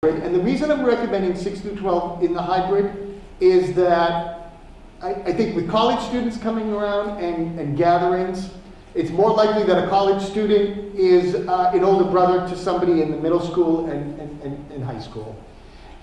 And the reason I'm recommending 6 through 12 in the hybrid is that I think with college students coming around and gatherings, it's more likely that a college student is an older brother to somebody in the middle school and high school.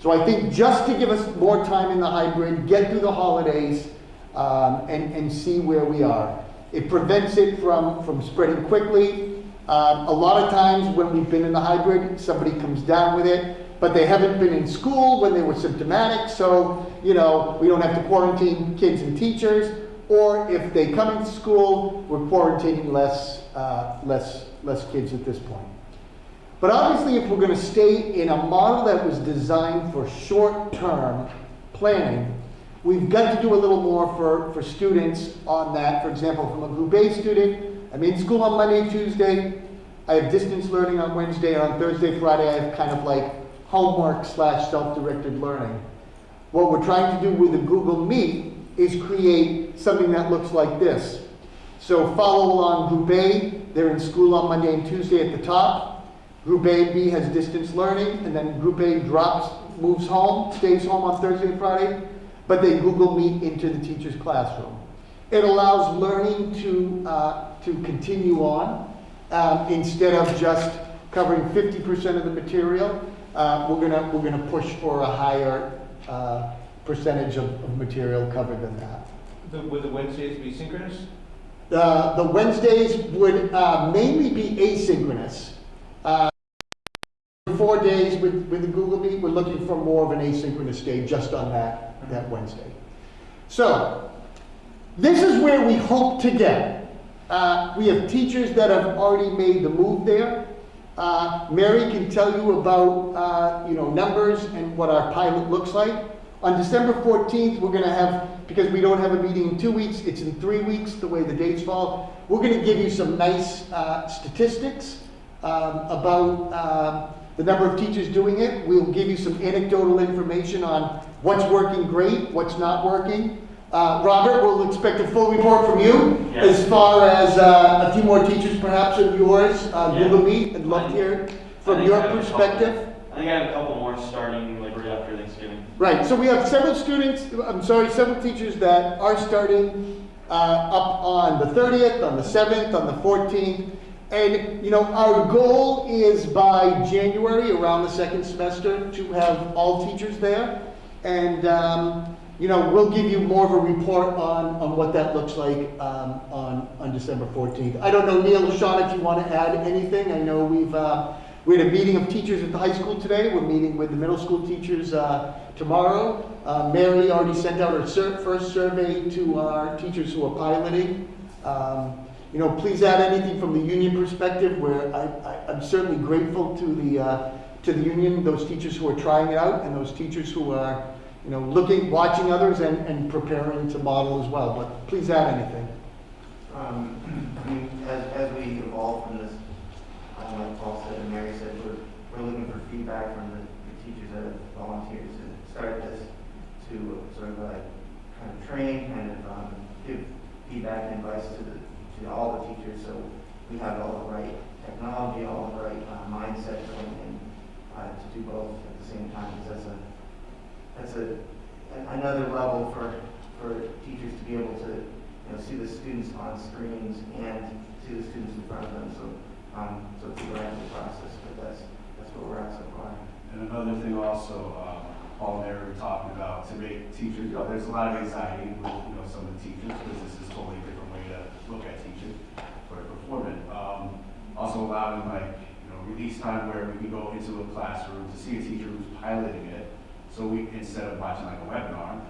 So I think just to give us more time in the hybrid, get through the holidays, and see where we are. It prevents it from spreading quickly. A lot of times when we've been in the hybrid, somebody comes down with it, but they haven't been in school when they were symptomatic, so we don't have to quarantine kids and teachers. Or if they come into school, we're quarantining less kids at this point. But obviously, if we're going to stay in a model that was designed for short-term planning, we've got to do a little more for students on that. For example, from a Group A student, I'm in school on Monday and Tuesday. I have distance learning on Wednesday, and on Thursday, Friday, I have kind of like homework / self-directed learning. What we're trying to do with the Google Meet is create something that looks like this. So follow along Group A, they're in school on Monday and Tuesday at the top. Group A and B has distance learning, and then Group A moves home, stays home on Thursday and Friday, but they Google Meet into the teacher's classroom. It allows learning to continue on instead of just covering 50% of the material. We're gonna push for a higher percentage of material covered than that. Would the Wednesdays be synchronous? The Wednesdays would mainly be asynchronous. 4 days with the Google Meet, we're looking for more of an asynchronous day just on that Wednesday. So, this is where we hope to get. We have teachers that have already made the move there. Mary can tell you about numbers and what our pilot looks like. On December 14th, we're going to have, because we don't have a meeting in 2 weeks, it's in 3 weeks, the way the dates fall. We're going to give you some nice statistics about the number of teachers doing it. We'll give you some anecdotal information on what's working great, what's not working. Robert, we'll expect a full report from you as far as a few more teachers perhaps of yours, Google Meet. I'd love to hear from your perspective. I think I have a couple more starting like right after Thanksgiving. Right, so we have several teachers that are starting up on the 30th, on the 7th, on the 14th. And our goal is by January, around the second semester, to have all teachers there. And we'll give you more of a report on what that looks like on December 14th. I don't know, Neil, Sean, if you want to add anything. I know we had a meeting of teachers at the high school today. We're meeting with the middle school teachers tomorrow. Mary already sent out her first survey to our teachers who are piloting. Please add anything from the union perspective, where I'm certainly grateful to the union, those teachers who are trying it out, and those teachers who are watching others and preparing to model as well. But please add anything. As we evolve from this, like Paul said and Mary said, we're looking for feedback from the teachers that have volunteered to start this, to sort of kind of train, give feedback and advice to all the teachers, so we have all the right technology, all the right mindset going in to do both at the same time, because that's another level for teachers to be able to see the students on screens and see the students in front of them. So it's a gradual process, but that's where we're at so far. And another thing also, Paul and Mary were talking about, to make teachers, there's a lot of anxiety with some of the teachers, because this is totally a different way to look at teachers or to perform it. Also allowing release time where we can go into a classroom to see a teacher who's piloting it. So instead of watching like a webinar,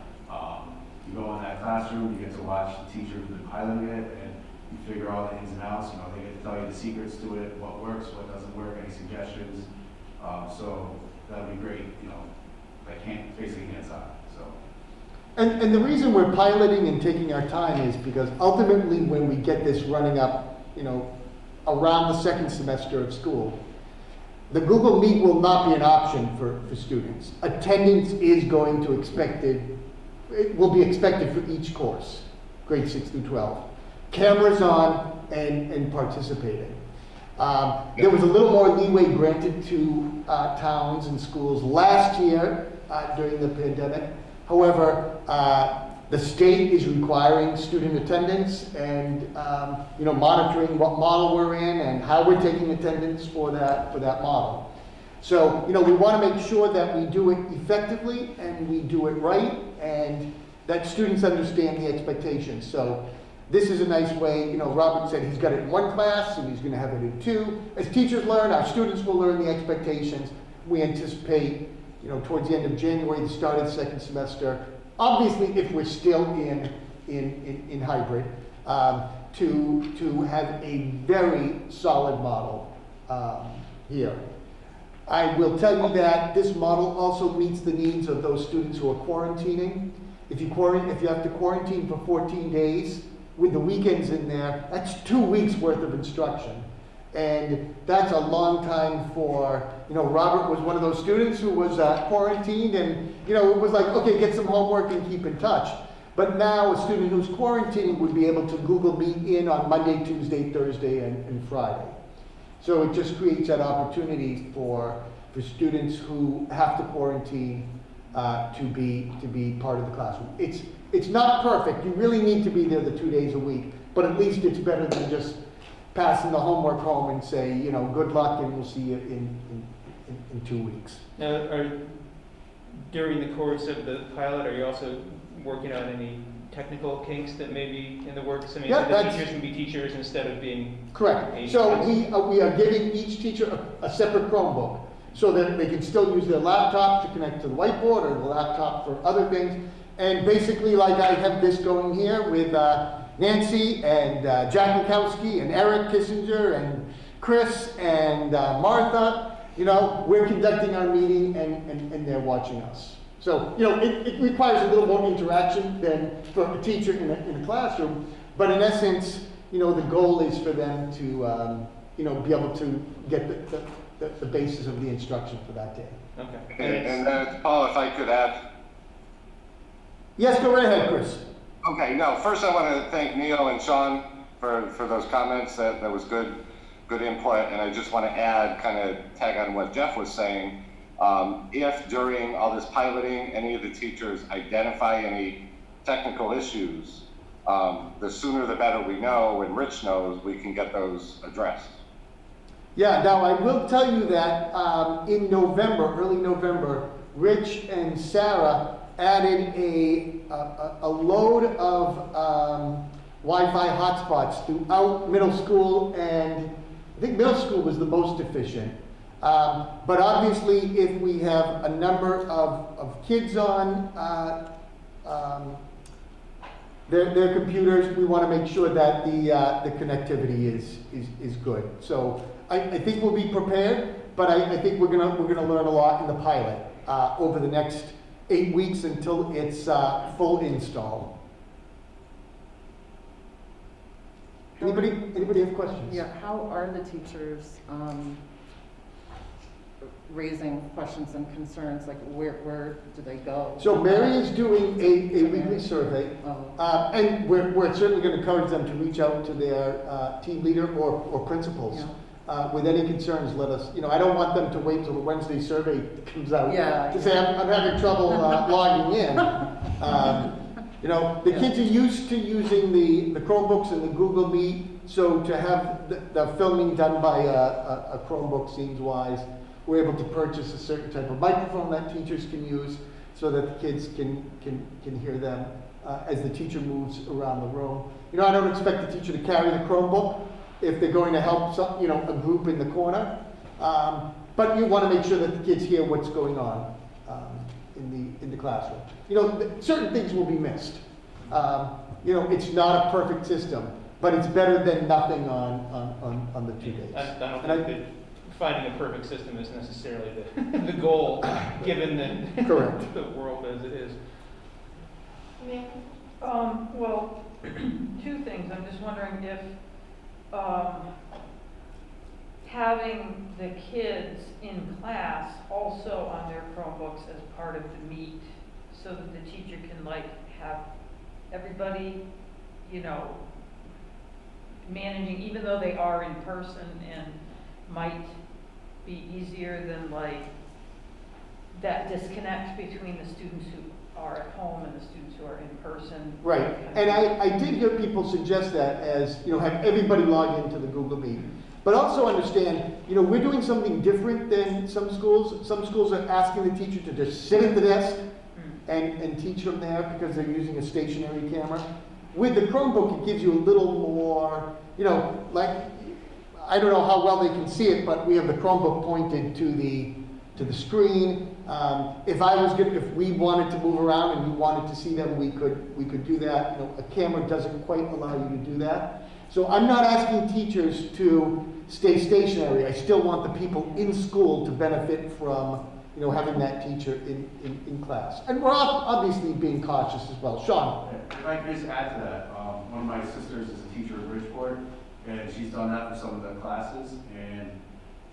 you go in that classroom, you get to watch the teacher who's been piloting it, and you figure all the ins and outs. They get to tell you the secrets to it, what works, what doesn't work, any suggestions. So that would be great, basically hands-on. So. And the reason we're piloting and taking our time is because ultimately when we get this running up, around the second semester of school, the Google Meet will not be an option for students. Attendance is going to will be expected for each course, grade 6 through 12. Cameras on and participating. There was a little more leeway granted to towns and schools last year during the pandemic. However, the state is requiring student attendance and monitoring what model we're in and how we're taking attendance for that model. So we want to make sure that we do it effectively and we do it right, and that students understand the expectations. So this is a nice way, Robert said he's got it in one class and he's going to have it in two. As teachers learn, our students will learn the expectations. We anticipate, towards the end of January, the start of the second semester, obviously if we're still in hybrid, to have a very solid model here. I will tell you that this model also meets the needs of those students who are quarantining. If you have to quarantine for 14 days with the weekends in there, that's 2 weeks worth of instruction. And that's a long time for, Robert was one of those students who was quarantined, and, it was like, okay, get some homework and keep in touch. But now a student who's quarantining would be able to Google Meet in on Monday, Tuesday, Thursday, and Friday. So it just creates that opportunity for students who have to quarantine to be part of the classroom. It's not perfect. You really need to be there the 2 days a week, but at least it's better than just passing the homework home and say, good luck and we'll see you in 2 weeks. Now, during the course of the pilot, are you also working on any technical kinks that may be in the works? I mean, Yeah, the teachers can be teachers instead of being correct. So we are giving each teacher a separate Chromebook so that they can still use their laptop to connect to the whiteboard or the laptop for other things. And basically, like I have this going here with Nancy and Jack Mikowski and Eric Kissinger and Chris and Martha, we're conducting our meeting and they're watching us. So, it requires a little more interaction than for a teacher in a classroom, but in essence, the goal is for them to, be able to get the basis of the instruction for that day. Okay. And Paul, if I could add. Yes, go right ahead, Chris. Okay, no, first I want to thank Neil and Sean for those comments. That was good input. And I just want to add, kind of tag on what Jeff was saying. If during all this piloting, any of the teachers identify any technical issues, the sooner the better we know, and Rich knows, we can get those addressed. Yeah, now I will tell you that in November, early November, Rich and Sarah added a load of Wi-Fi hotspots throughout middle school, and I think middle school was the most efficient. But obviously, if we have a number of kids on their computers, we want to make sure that the connectivity is good. So I think we'll be prepared, but I think we're gonna learn a lot in the pilot over the next 8 weeks until it's full install. Anybody have questions? Yeah, how are the teachers raising questions and concerns? Like, where do they go? So Mary is doing a weekly survey, and we're certainly going to encourage them to reach out to their team leader or principals. Yeah. With any concerns, let us, I don't want them to wait till the Wednesday survey comes out to say, I'm having trouble logging in. The kids are used to using the Chromebooks and the Google Meet, so to have the filming done by a Chromebook seems wise. We're able to purchase a certain type of microphone that teachers can use so that the kids can hear them as the teacher moves around the room. I don't expect the teacher to carry the Chromebook if they're going to help a group in the corner. But you want to make sure that the kids hear what's going on in the classroom. Certain things will be missed. It's not a perfect system, but it's better than nothing on the 2 days. I don't think that finding a perfect system is necessarily the goal, given Correct. the world as it is. Well, two things. I'm just wondering if having the kids in class also on their Chromebooks as part of the meet, so that the teacher can have everybody, managing, even though they are in person and might be easier than like that disconnect between the students who are at home and the students who are in person. Right, and I did hear people suggest that as, have everybody log into the Google Meet. But also understand, we're doing something different than some schools. Some schools are asking the teacher to just sit at the desk and teach from there because they're using a stationary camera. With the Chromebook, it gives you a little more, like, I don't know how well they can see it, but we have the Chromebook pointed to the screen. If we wanted to move around and you wanted to see them, we could do that. A camera doesn't quite allow you to do that. So I'm not asking teachers to stay stationary. I still want the people in school to benefit from, having that teacher in class. And we're obviously being cautious as well. Sean? If I could just add to that, one of my sisters is a teacher at Bridgeport, and she's done that for some of the classes, and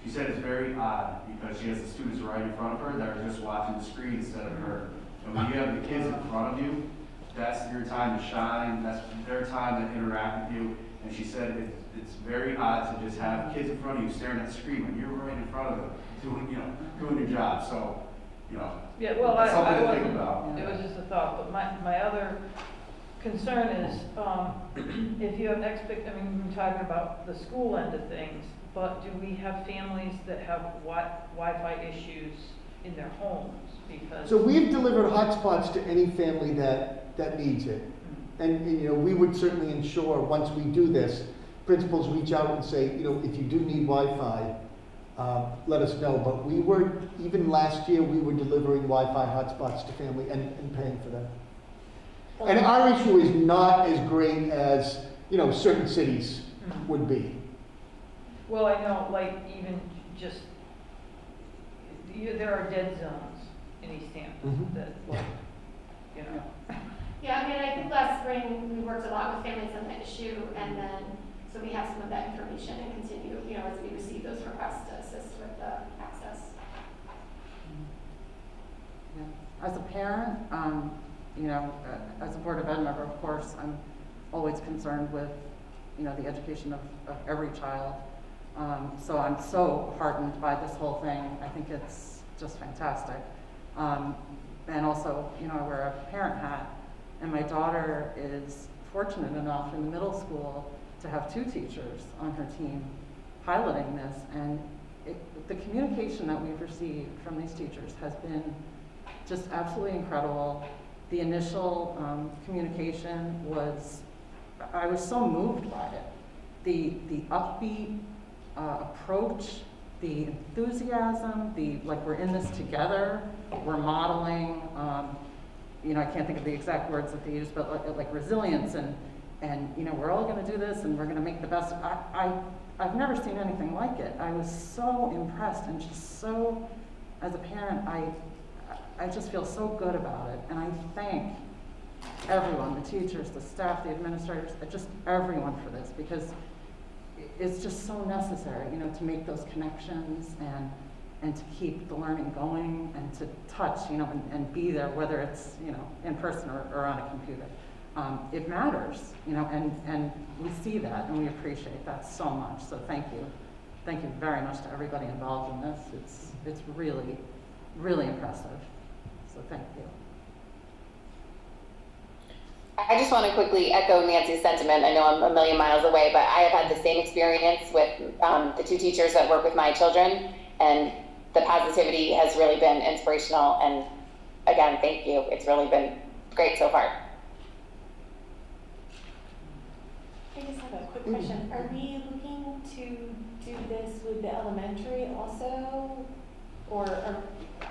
she said it's very odd because she has the students right in front of her that are just watching the screen instead of her. And when you have the kids in front of you, that's your time to shine, that's their time to interact with you. And she said it's very odd to just have kids in front of you staring at the screen when you're right in front of them doing your job. So, yeah, well, it's something to think wasn't, about. it was just a thought, but my other concern is, if you have we've been talking about the school end of things, but do we have families that have Wi-Fi issues in their homes? Because So we've delivered hotspots to any family that needs it. And we would certainly ensure, once we do this, principals reach out and say, if you do need Wi-Fi, let us know. But even last year, we were delivering Wi-Fi hotspots to family and paying for them. And our issue is not as great as, certain cities would be. well, I know, like, even just, there are dead zones in East Hampton that, Yeah, I think last spring we worked a lot with families on that issue, and then, so we have some of that information and continue, as we receive those requests to assist with the access. Yeah. As a parent, as a Board of Ed member, of course, I'm always concerned with, the education of every child. So I'm so heartened by this whole thing. I think it's just fantastic. And also, I wear a parent hat, and my daughter is fortunate enough in the middle school to have 2 teachers on her team piloting this, and the communication that we've received from these teachers has been just absolutely incredible. The initial communication I was so moved by it. The upbeat approach, the enthusiasm, we're in this together, we're modeling, I can't think of the exact words that they use, but like resilience and we're all gonna do this and we're gonna make the best. I've never seen anything like it. I was so impressed and just so, as a parent, I just feel so good about it. And I thank everyone, the teachers, the staff, the administrators, just everyone for this, because it's just so necessary, to make those connections and to keep the learning going and to touch, and be there, whether it's, in person or on a computer. It matters, and we see that and we appreciate that so much. So thank you. Thank you very much to everybody involved in this. It's really, really impressive. So thank you. I just want to quickly echo Nancy's sentiment. I know I'm a million miles away, but I have had the same experience with the 2 teachers that work with my children, and the positivity has really been inspirational. And again, thank you. It's really been great so far. I just have a quick question. Are we looking to do this with the elementary also, or?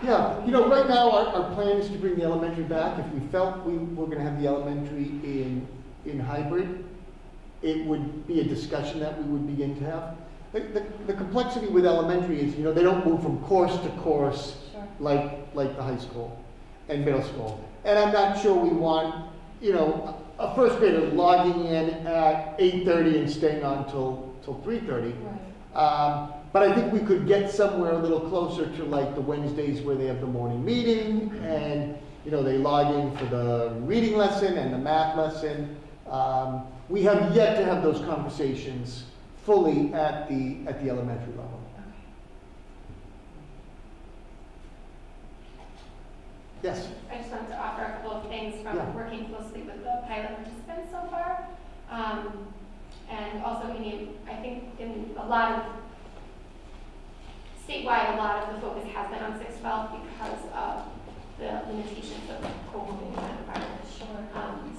Yeah, right now our plan is to bring the elementary back. If we felt we were going to have the elementary in hybrid, it would be a discussion that we would begin to have. The complexity with elementary is, they don't move from course to course like the high school and middle school. And I'm not sure we want, a first grader logging in at 8:30 and staying on till 3:30. Right. But I think we could get somewhere a little closer to like the Wednesdays where they have the morning meeting and, they log in for the reading lesson and the math lesson. We have yet to have those conversations fully at the elementary level. Yes? I just wanted to offer a couple of things from Yeah. working closely with the pilot participants so far. And also I think in a lot of, statewide, a lot of the focus has been on 612 because of the limitations of co-moving environment.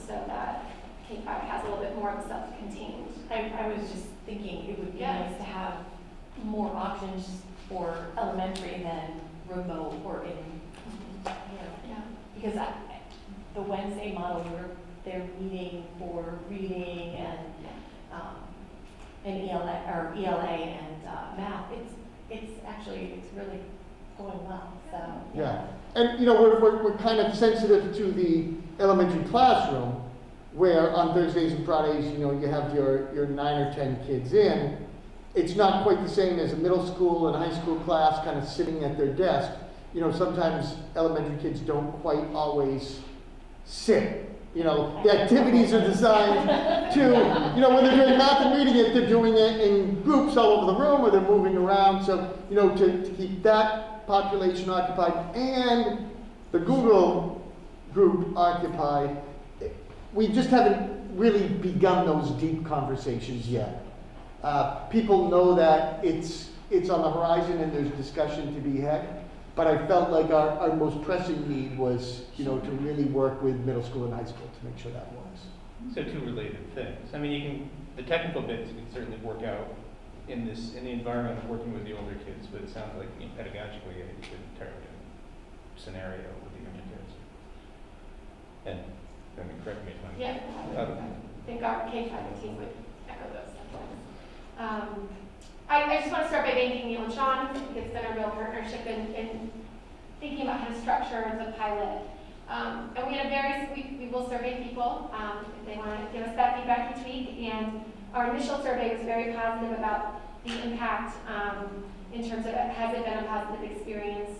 So that K-5 has a little bit more of a self-contained. I was just thinking it would be Yeah. nice to have more options for elementary than remote or in, Yeah. because the Wednesday model where they're meeting for reading and ELA and math, it's really going well. So Yeah. And, you know, we're kind of sensitive to the elementary classroom where on Thursdays and Fridays, you know, you have your 9 or 10 kids in. It's not quite the same as a middle school and high school class kind of sitting at their desk. You know, sometimes elementary kids don't quite always sit. You know, the activities are designed to, you know, when they're doing math and reading it, they're doing it in groups all over the room or they're moving around. So, you know, to keep that population occupied and the Google group occupied, we just haven't really begun those deep conversations yet. People know that it's on the horizon and there's discussion to be had. But I felt like our most pressing need was, you know, to really work with middle school and high school to make sure that works. So two related things. I mean, the technical bits you can certainly work out in the environment of working with the older kids, but it sounds like pedagogically you could target a scenario with the younger kids. And, I mean, correct me if I'm... Yeah, I think our K-5 team would echo those sentiments. I just want to start by thanking Neil and Sean. I think it's been a real partnership in thinking about how to structure the pilot. And we had we will survey people if they want to give us that feedback each week. And our initial survey was very positive about the impact in terms of has it been a positive experience.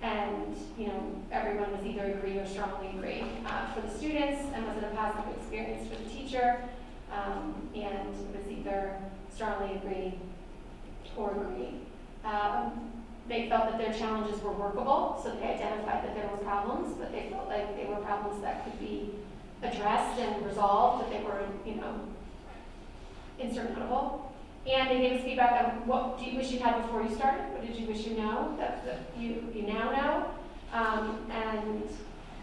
And, you know, everyone was either agree or strongly agree for the students, and was it a positive experience for the teacher, and was either strongly agree or agree. They felt that their challenges were workable, so they identified that there were problems, but they felt like they were problems that could be addressed and resolved, that they were, you know, insurmountable. And they gave us feedback on what do you wish you had before you started, what did you wish you know that you now know, and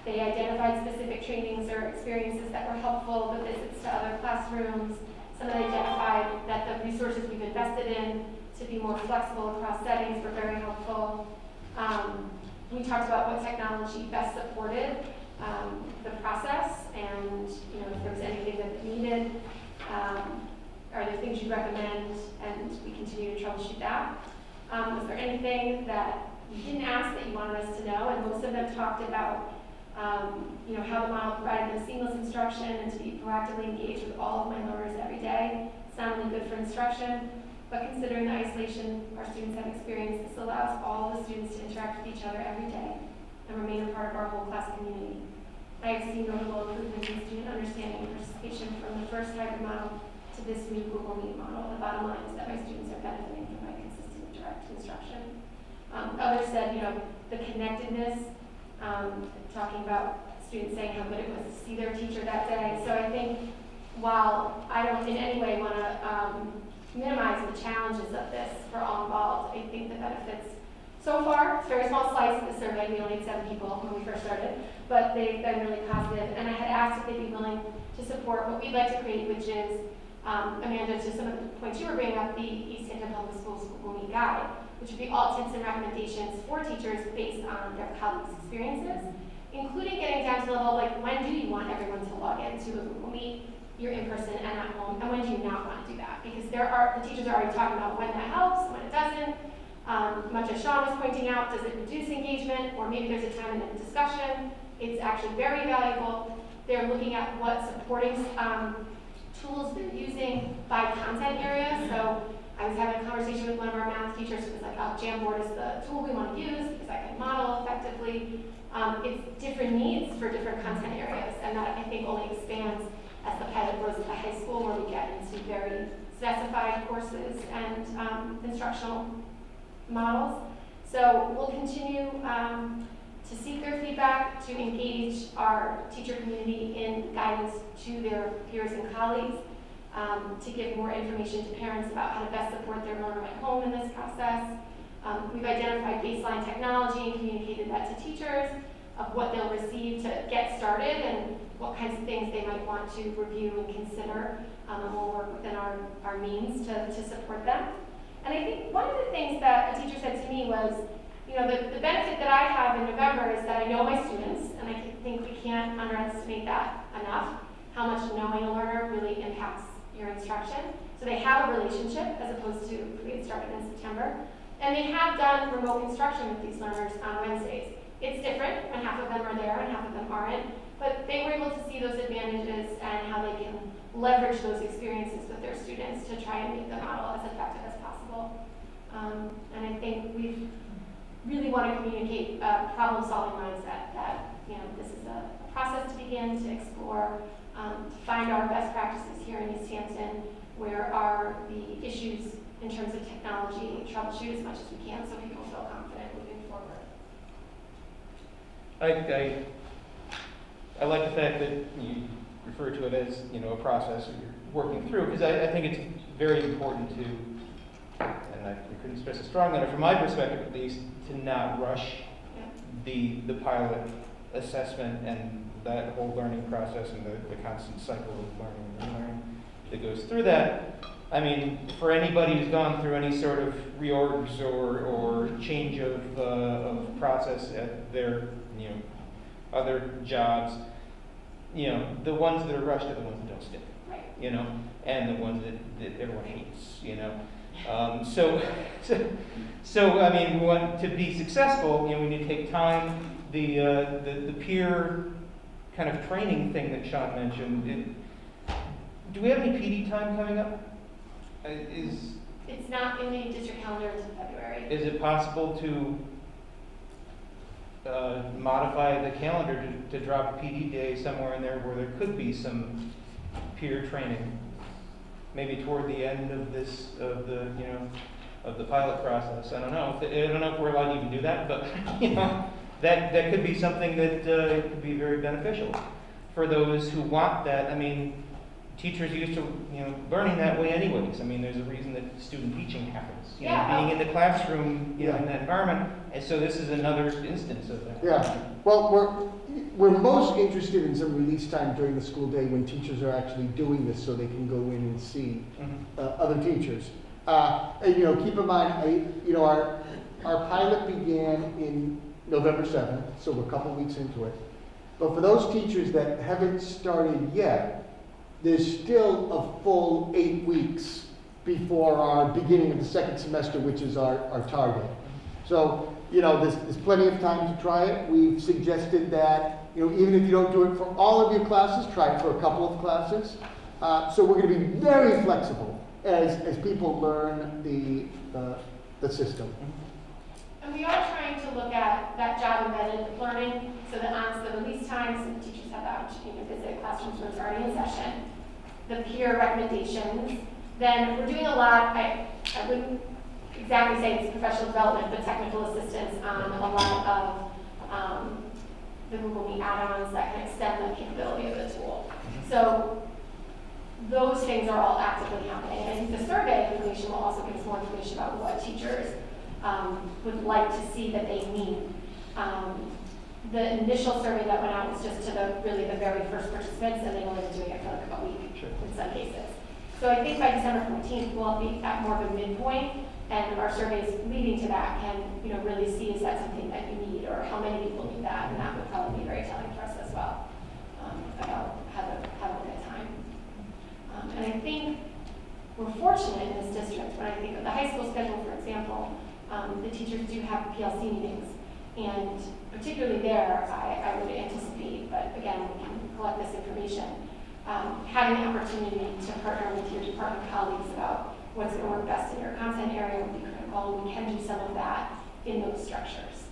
they identified specific trainings or experiences that were helpful, the visits to other classrooms. Some of them identified that the resources we've invested in to be more flexible across settings were very helpful. We talked about what technology best supported the process, and you know, if there was anything that needed. Are there things you recommend, and we continue to troubleshoot that? Was there anything that you didn't ask that you wanted us to know? And most of them talked about you know, how the model provided them seamless instruction and to be proactively engaged with all of my learners every day. It's not only good for instruction, but considering the isolation our students have experienced, this allows all the students to interact with each other every day and remain a part of our whole class community. I have seen notable improvements in student understanding and participation from the first hybrid model to this new Google Meet model. The bottom line is that my students are benefiting from my consistent direct instruction. Others said, you know, the connectedness, talking about students saying how good it was to see their teacher that day. So I think while I don't in any way want to minimize the challenges of this for all involved, I think the benefits so far, it's a very small slice of the survey. We only had 7 people when we first started, but they've been really positive. And I had asked if they'd be willing to support what we'd like to create, which is, Amanda, to some of the points you were bringing up, the East Hampton Public Schools Google Meet Guide, which would be all tips and recommendations for teachers based on their colleagues' experiences, including getting down to the level of like, when do you want everyone to log into a Google Meet, you're in person and at home, and when do you not want to do that? Because the teachers are already talking about when that helps and when it doesn't. Much as Sean was pointing out, does it reduce engagement, or maybe there's a time in the discussion? It's actually very valuable. They're looking at what supporting tools they're using by content area. So I was having a conversation with one of our math teachers who was like, oh, Jamboard is the tool we want to use because I can model effectively. It's different needs for different content areas, and and that I think only expands as the pilot grows at the high school, where we get into very specified courses and instructional models. So we'll continue to seek their feedback, to engage our teacher community in guidance to their peers and colleagues, to give more information to parents about how to best support their learner at home in this process. We've identified baseline technology and communicated that to teachers of what they'll receive to get started and what kinds of things they might want to review and consider, and we'll work within our means to support them. And I think one of the things that a teacher said to me was, you know, the benefit that I have in November is that I know my students, and I think we can't underestimate that enough, how much knowing a learner really impacts your instruction. So they have a relationship as opposed to if we had started in September. And they have done remote instruction with these learners on Wednesdays. It's different when half of them are there and half of them aren't, but they were able to see those advantages and how they can leverage those experiences with their students to try and make the model as effective as possible. And I think we really want to communicate a problem-solving mindset that, you know, this is a process to begin to explore, to find our best practices here in East Hampton, where are the issues in terms of technology, troubleshoot as much as we can so people feel confident moving forward. I like the fact that you refer to it as, you know, a process that you're working through, because I think it's very important to, and I couldn't stress it strongly enough, from my perspective at least, to not rush the pilot assessment and that whole learning process and the constant cycle of learning and relearning that goes through that. I mean, for anybody who's gone through any sort of reorgs or change of process at their, you know, other jobs, you know, the ones that are rushed are the ones that don't stick, you know, and the ones that everyone hates, you know. So I mean, we want to be successful, you know, we need to take time. The peer kind of training thing that Sean mentioned, do we have any PD time coming up? It's not in the district calendar until February. Is it possible to modify the calendar to drop a PD day somewhere in there where there could be some peer training, maybe toward the end of the pilot process? I don't know if we're allowed to even do that, but you know, that could be something that could be very beneficial for those who want that. I mean, teachers used to, you know, learning that way anyways. I mean, there's a reason that student teaching happens. You know, being in the classroom, you know, in that environment. And so this is another instance of that. Yeah. Well, we're most interested in some release time during the school day when teachers are actually doing this, so they can go in and see other teachers. And, you know, keep in mind, you know, our pilot began in November 7th, so we're a couple weeks into it. But for those teachers that haven't started yet, there's still a full 8 weeks before our beginning of the second semester, which is our target. So, you know, there's plenty of time to try it. We've suggested that, you know, even if you don't do it for all of your classes, try it for a couple of classes. So we're going to be very flexible as people learn the system. And we are trying to look at that job-embedded learning, so that on the release times, and teachers have the opportunity to visit classrooms when it's already in session, the peer recommendations. Then we're doing a lot, I wouldn't exactly say it's professional development, but technical assistance on a lot of the Google Meet add-ons that can extend the capability of the tool. So those things are all actively happening. And I think the survey information will also give us more information about what teachers would like to see that they need. The initial survey that went out was just to the very first participants, and they've only been doing it for like a week in some cases. So I think by December 14th, we'll be at more of a midpoint, and our surveys leading to that can, you know, really see, is that something that you need, or how many people need that, and that would probably be very telling for us as well, about how to look at time. And I think we're fortunate in this district. When I think of the high school schedule, for example, the teachers do have PLC meetings, and particularly there, I would anticipate, but again, we can collect this information, having the opportunity to partner with your department colleagues about what's going to work best in your content area would be critical, and we can do some of that in those structures.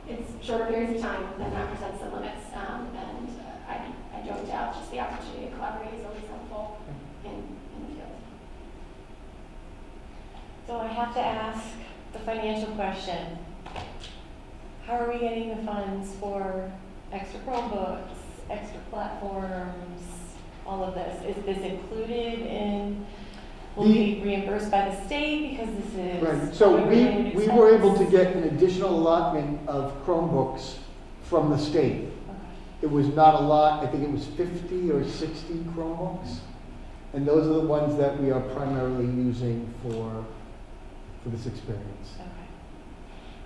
It's shorter periods of time, and that presents some limits, and no doubt, just the opportunity to collaborate is always helpful in the field. So I have to ask the financial question. How are we getting the funds for extra Chromebooks, extra platforms, all of this? Is this included in, will we be reimbursed by the state because this is? Right, so government we were able to expense? get an additional allotment of Chromebooks from the state. Okay. It was not a lot, I think it was 50 or 60 Chromebooks. And those are the ones that we are primarily using for this experience. Okay.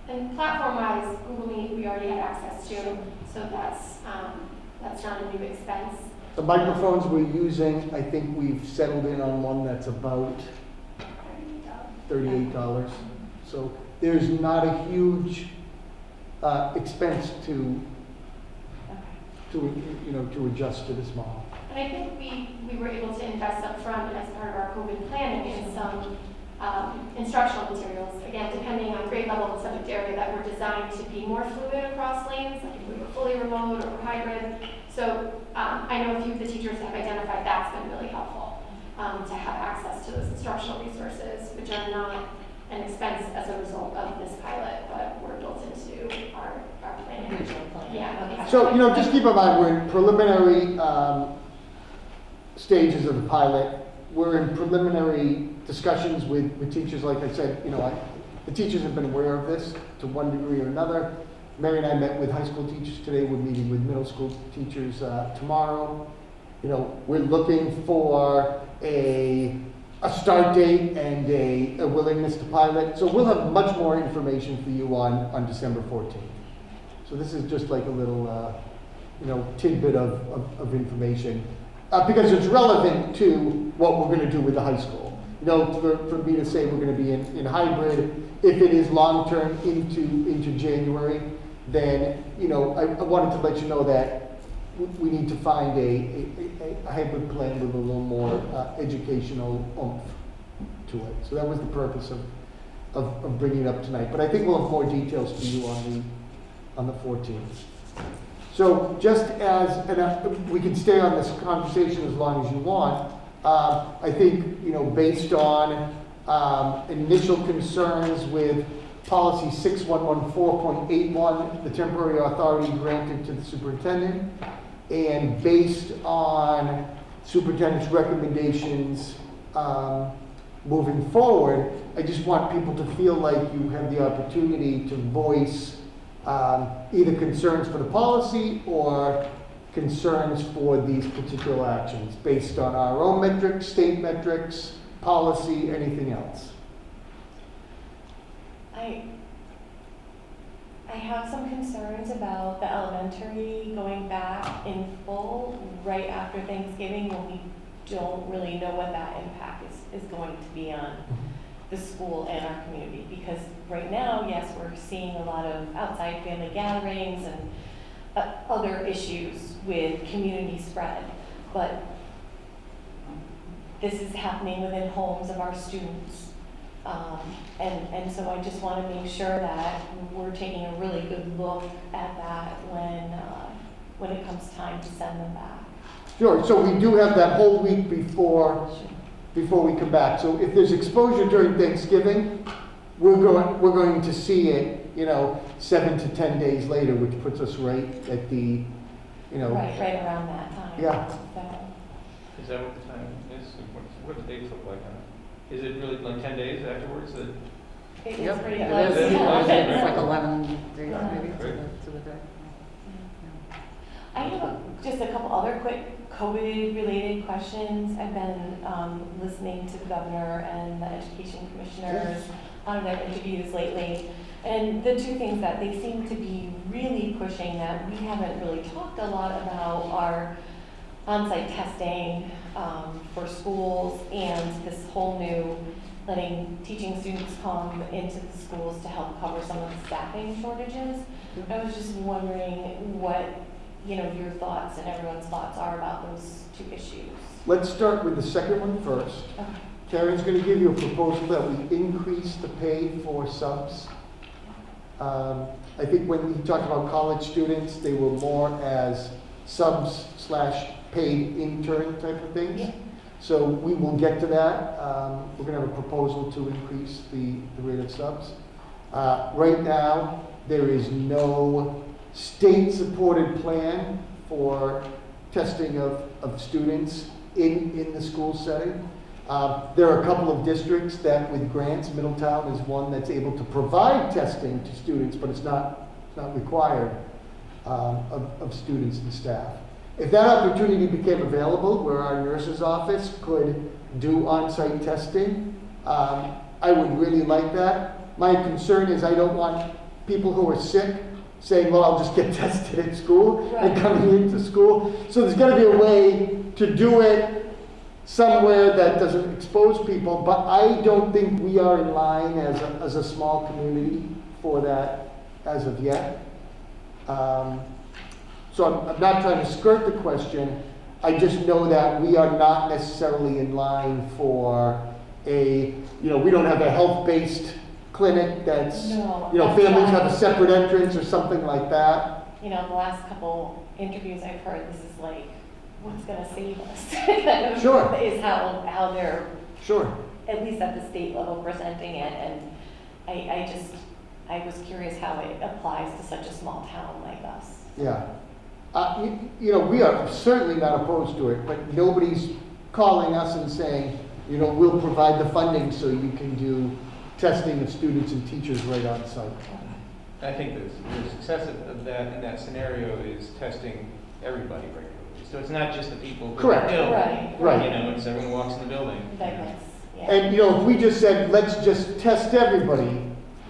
And platform-wise, Google Meet, we already had access to, so that's not a new expense. The microphones we're using, I think we've settled in on one that's about $38. So there's not a huge expense to adjust to this model. And I think we were able to invest upfront as part of our COVID planning in some instructional materials, again, depending on grade level and subject area, that were designed to be more fluid across lanes, like if we were fully remote or hybrid. So I know a few of the teachers have identified that's been really helpful, to have access to those instructional resources, which are not an expense as a result of this pilot, but were built into our planning. Yeah. Okay. So, just keep in mind, we're in preliminary stages of the pilot. We're in preliminary discussions with teachers. Like I said, the teachers have been aware of this to one degree or another. Mary and I met with high school teachers today. We're meeting with middle school teachers tomorrow. We're looking for a start date and a willingness to pilot. So we'll have much more information for you on December 14th. So this is just like a little, tidbit of information. Because it's relevant to what we're going to do with the high school. For me to say we're going to be in hybrid, if it is long-term into January, then, I wanted to let you know that we need to find a hybrid plan with a little more educational oomph to it. So that was the purpose of bringing it up tonight. But I think we'll have more details for you on the 14th. So just as, and we can stay on this conversation as long as you want, I think, based on initial concerns with policy 6114.81, the temporary authority granted to the superintendent, and based on superintendent's recommendations moving forward, I just want people to feel like you have the opportunity to voice either concerns for the policy or concerns for these particular actions based on our own metrics, state metrics, policy, anything else. I have some concerns about the elementary going back in full right after Thanksgiving when we don't really know what that impact is going to be on the school and our community. Because right now, yes, we're seeing a lot of outside family gatherings and other issues with community spread, but this is happening within homes of our students. And so I just want to make sure that we're taking a really good look at that when it comes time to send them back. Sure, so we do have that whole week before we come back. So if there's exposure during Thanksgiving, we're going to see it, 7 to 10 days later, which puts us right at the, Right around that time. Yeah. So, Is that what the time is? What do the dates look like on it? Is it really like 10 days afterwards that? it's Yep, pretty it close. is. Yeah. It's like 11 days Yeah. maybe Great. to the day. I have just a couple other quick COVID-related questions. I've been listening to the governor and the education commissioners on their interviews lately. And the two things that they seem to be really pushing that we haven't really talked a lot about are on-site testing for schools and this whole new letting teaching students come into the schools to help cover some of the staffing shortages. I was just wondering what your thoughts and everyone's thoughts are about those two issues. Let's start with the second one first. Okay. Karen's going to give you a proposal that we increase the pay for subs. I think when he talked about college students, they were more as subs slash paid intern type of things. Yeah. So we will get to that. We're gonna have a proposal to increase the rate of subs. Right now, there is no state-supported plan for testing of students in the school setting. There are a couple of districts that with grants, Middletown is one that's able to provide testing to students, but it's not required of students and staff. If that opportunity became available where our nurse's office could do on-site testing, I would really like that. My concern is I don't want people who are sick saying, well, I'll just get tested at school and coming into school. So there's got to be a way to do it somewhere that doesn't expose people, but I don't think we are in line as a small community for that as of yet. So I'm not trying to skirt the question. I just know that we are not necessarily in line for we don't have a health-based clinic that's, No, families have a separate entrance or something like that. The last couple interviews I've heard, this is like, what's gonna save us? Kind of Sure. Is how they're, Sure. at least at the state level, presenting it, and I was curious how it applies to such a small town like us. Yeah. We are certainly not opposed to it, but nobody's calling us and saying, we'll provide the funding so you can do testing of students and teachers right on site. I think the success of that in that scenario is testing everybody regularly. So it's not just the people who Correct. are ill. Right. It's everyone walks in the building. Yeah. And if we just said, let's just test everybody,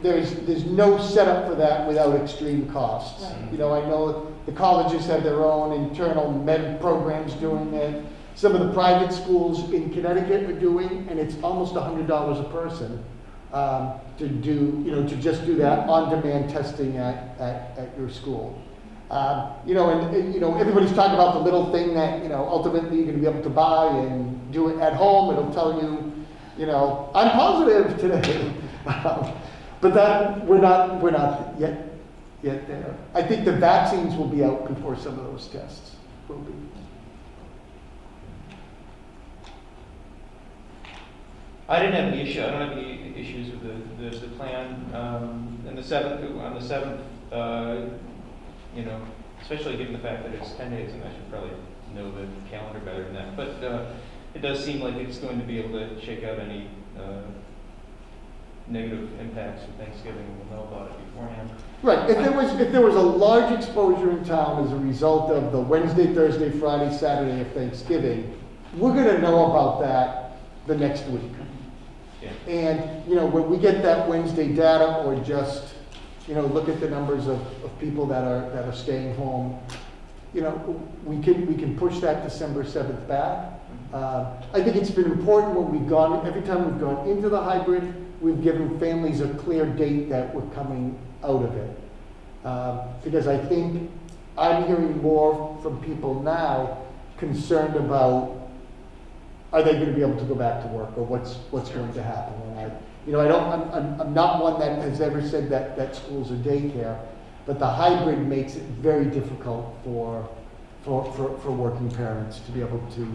there's no setup for that without extreme costs. Right. I know the colleges have their own internal med programs doing it. Some of the private schools in Connecticut are doing, and it's almost $100 a person to do, to just do that on-demand testing at your school. Everybody's talking about the little thing that, ultimately you're going to be able to buy and do it at home. It'll tell you, I'm positive today. But that, we're not yet there. I think the vaccines will be out before some of those tests will be. I didn't have any issue. I don't have any issues with the plan. On the 7th, especially given the fact that it's 10 days, and I should probably know the calendar better than that. But it does seem like it's going to be able to shake out any negative impacts of Thanksgiving. We'll know about it beforehand. Right. If there was a large exposure in town as a result of the Wednesday, Thursday, Friday, Saturday of Thanksgiving, we're going to know about that the next week. Yeah. And when we get that Wednesday data, or just look at the numbers of people that are staying home, we can push that December 7th back. I think it's been important every time we've gone into the hybrid, we've given families a clear date that we're coming out of it. Because I think I'm hearing more from people now concerned about, are they going to be able to go back to work, or what's going to happen? And I'm not one that has ever said that schools are daycare, but the hybrid makes it very difficult for working parents to be able to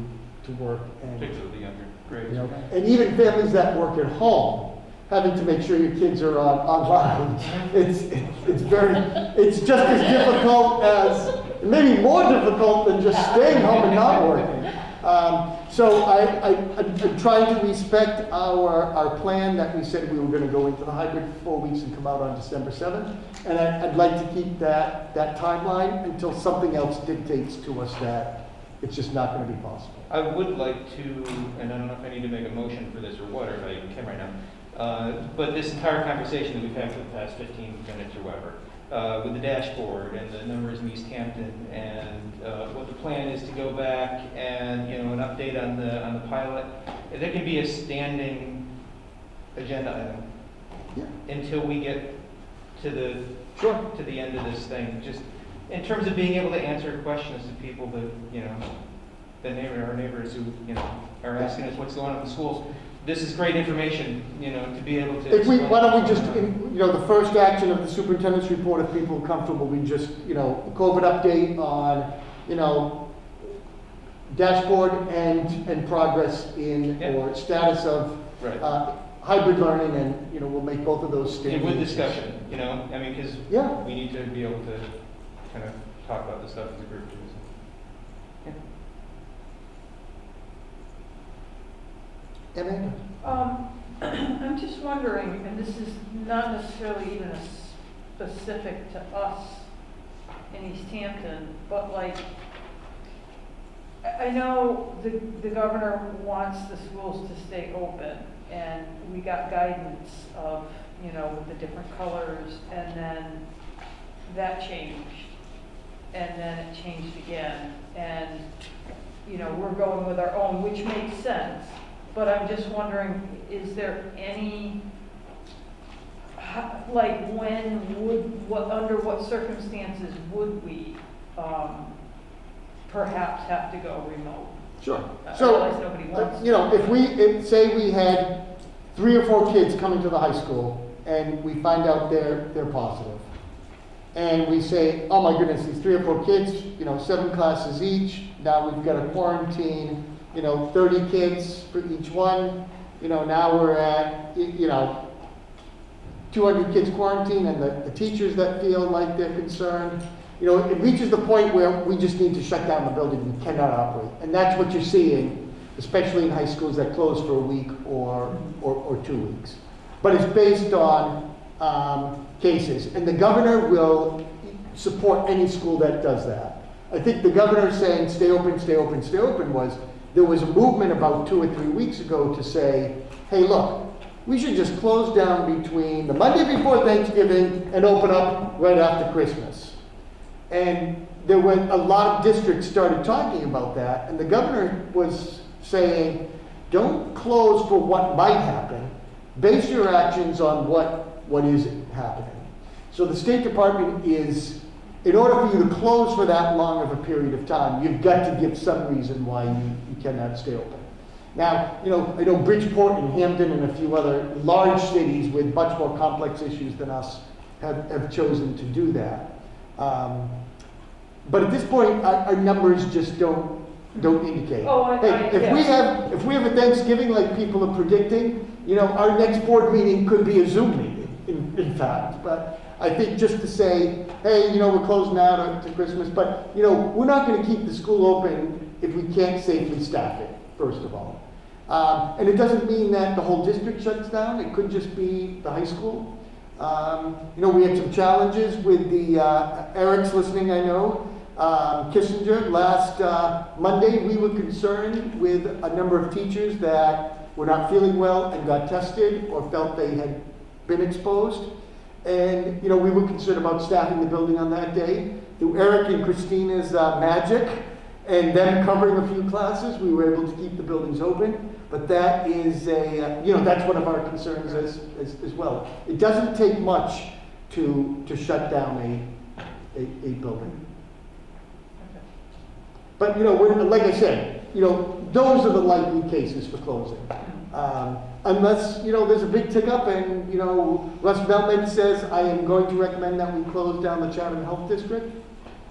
work, and Particularly younger grades. and even families that work at home, having to make sure your kids are online. It's just as difficult as, maybe more difficult than just staying home and not working. So I'm trying to respect our plan that we said we were going to go into the hybrid for 4 weeks and come out on December 7th. And I'd like to keep that timeline until something else dictates to us that it's just not going to be possible. I would like to, and I don't know if I need to make a motion for this or what, or if I can right now, but this entire conversation that we've had for the past 15 minutes or whatever, with the dashboard and the numbers in East Hampton, and what the plan is to go back and an update on the pilot. There can be a standing agenda item until we get to the end of this thing. Just in terms of being able to answer questions to people that our neighbors who are asking us what's going on in the schools. This is great information, to be able to. Why don't we just, the first action of the superintendent's report, if people are comfortable, we just, COVID update on you know, dashboard and progress in, Yeah. or status of Right. hybrid learning, and, you know, we'll make both of those Yeah, standards. with discussion, you know, I mean, because Yeah. we need to be able to kind of talk about this stuff as a group too. Amanda? I'm just wondering, and this is not necessarily even specific to us in East Hampton, but like, I know the governor wants the schools to stay open, and we got guidance of, you know, with the different colors, and then that changed, and then it changed again, and, you know, we're going with our own, which makes sense. But I'm just wondering, is there any, like, under what circumstances would we perhaps have to go remote? Sure. I So, realize nobody wants you know, if say we had 3 or 4 kids coming to the high school, and we find out they're positive, and we say, oh my goodness, these 3 or 4 kids, you know, 7 classes each, now we've got to quarantine, you know, 30 kids for each one, you know, now we're at, you know, 200 kids quarantined, and the teachers that feel like they're concerned, you know, it reaches the point where we just need to shut down the building, we cannot operate. And that's what you're seeing, especially in high schools that close for a week or 2 weeks. But it's based on cases, and the governor will support any school that does that. I think the governor saying stay open, stay open, stay open there was a movement about 2 or 3 weeks ago to say, hey, look, we should just close down between the Monday before Thanksgiving and open up right after Christmas. And there were a lot of districts started talking about that, and the governor was saying, don't close for what might happen. Base your actions on what is happening. So the State Department is, in order for you to close for that long of a period of time, you've got to give some reason why you cannot stay open. Now, you know, I know Bridgeport and Hampton and a few other large cities with much more complex issues than us have chosen to do that. But at this point, our numbers just don't indicate. If we have a Thanksgiving like people are predicting, you know, our next board meeting could be a Zoom meeting, in fact. But I think just to say, hey, you know, we're closed now to Christmas, but, you know, we're not going to keep the school open if we can't safely staff it, first of all. And it doesn't mean that the whole district shuts down. It could just be the high school. You know, we had some challenges with the, Eric's listening, I know, Kissinger. Last Monday, we were concerned with a number of teachers that were not feeling well and got tested or felt they had been exposed. And, you know, we were concerned about staffing the building on that day. Through Eric and Christina's magic and them covering a few classes, we were able to keep the buildings open. But that is you know, that's one of our concerns as well. It doesn't take much to shut down a building. But, you know, like I said, you know, those are the likely cases for closing. Unless, you know, there's a big tick up and, you know, Russ Melman says, I am going to recommend that we close down the Chatham Health District.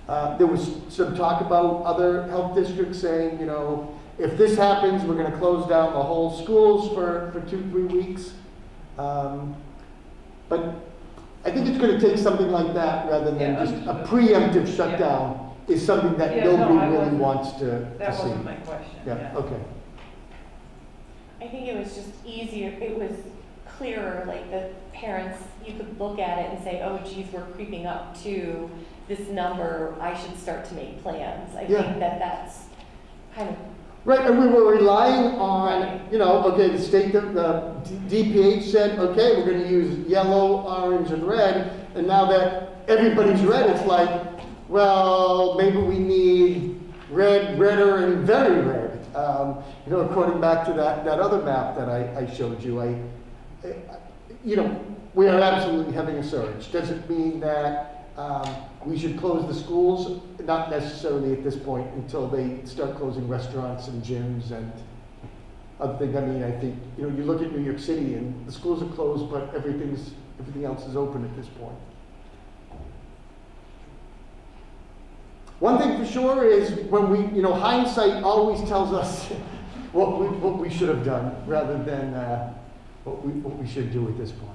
There was some talk about other health districts saying, you know, if this happens, we're going to close down the whole schools for 2-3 weeks. But I think it's going to take something like that rather than just a preemptive shutdown is something that nobody really wants to see. That wasn't my question. Yeah, okay. I think it was just easier, it was clearer, like the parents, you could look at it and say, oh geez, we're creeping up to this number, I should start to make plans. I think that's kind of... Right, and we were relying on, you know, okay, the state, the DPH said, okay, we're going to use yellow, orange, and red, and now that everybody's red, it's like, well, maybe we need red, redder, and very red. You know, according back to that other map that I showed you, you know, we are absolutely having a surge. Does it mean that we should close the schools? Not necessarily at this point until they start closing restaurants and gyms and other things. I mean, I think, you know, you look at New York City and the schools are closed, but everything else is open at this point. One thing for sure is when we, hindsight always tells us what we should have done rather than what we should do at this point.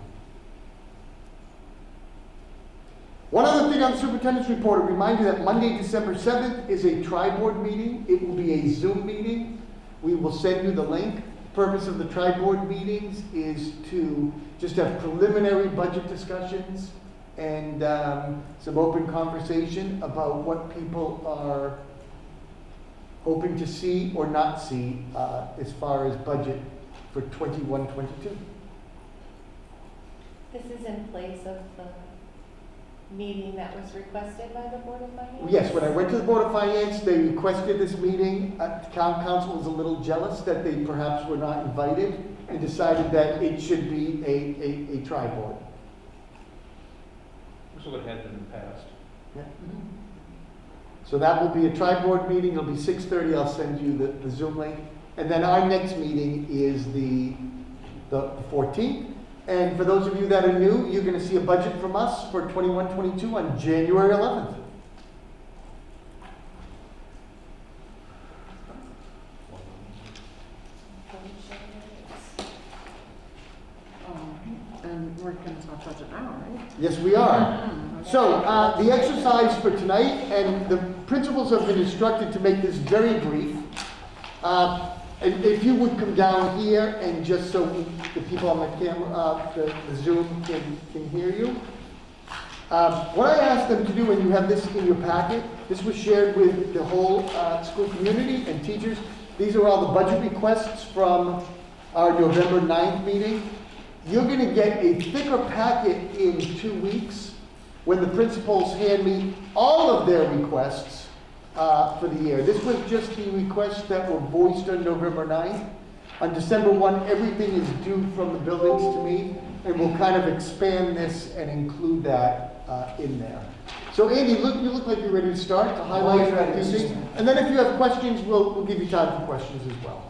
One other thing on the superintendent's report, I remind you that Monday, December 7th is a tri-board meeting. It will be a Zoom meeting. We will send you the link. The purpose of the tri-board meetings is to just have preliminary budget discussions and some open conversation about what people are hoping to see or not see as far as budget for 21-22. This is in place of the meeting that was requested by the Board of Finance? Yes, when I went to the Board of Finance, they requested this meeting. Town Council was a little jealous that they perhaps were not invited and decided that it should be a tri-board. Which is what had been in the past. Yeah. So that will be a tri-board meeting. It'll be 6:30. I'll send you the Zoom link. And then our next meeting is the 14th. And for those of you that are new, you're going to see a budget from us for 21-22 on January 11th. And we're going to talk budget now, right? Yes, we are. So the exercise for tonight, and the principals have been instructed to make this very brief. And if you would come down here and just so the people on the camera, the Zoom can hear you. What I asked them to do, and you have this in your packet, this was shared with the whole school community and teachers. These are all the budget requests from our November 9th meeting. You're going to get a thicker packet in 2 weeks when the principals hand me all of their requests for the year. This was just the requests that were voiced on November 9th. On December 1, everything is due from the buildings to me, and we'll kind of expand this and include that in there. So Andy, you look like you're ready to start to highlight a few things. And then if you have questions, we'll give you time for questions as well.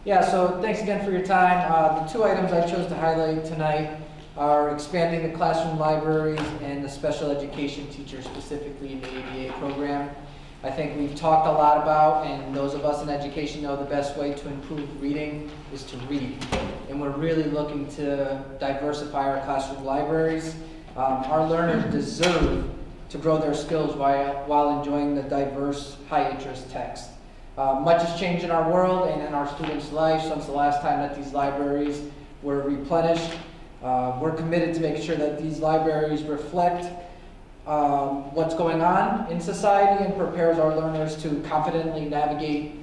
Yeah, so thanks again for your time. The two items I chose to highlight tonight are expanding the classroom libraries and the special education teachers, specifically in the ABA program. I think we've talked a lot about, and those of us in education know the best way to improve reading is to read. And we're really looking to diversify our classroom libraries. Our learners deserve to grow their skills while enjoying the diverse, high-interest text. Much has changed in our world and in our students' lives since the last time that these libraries were replenished. We're committed to making sure that these libraries reflect what's going on in society and prepares our learners to confidently navigate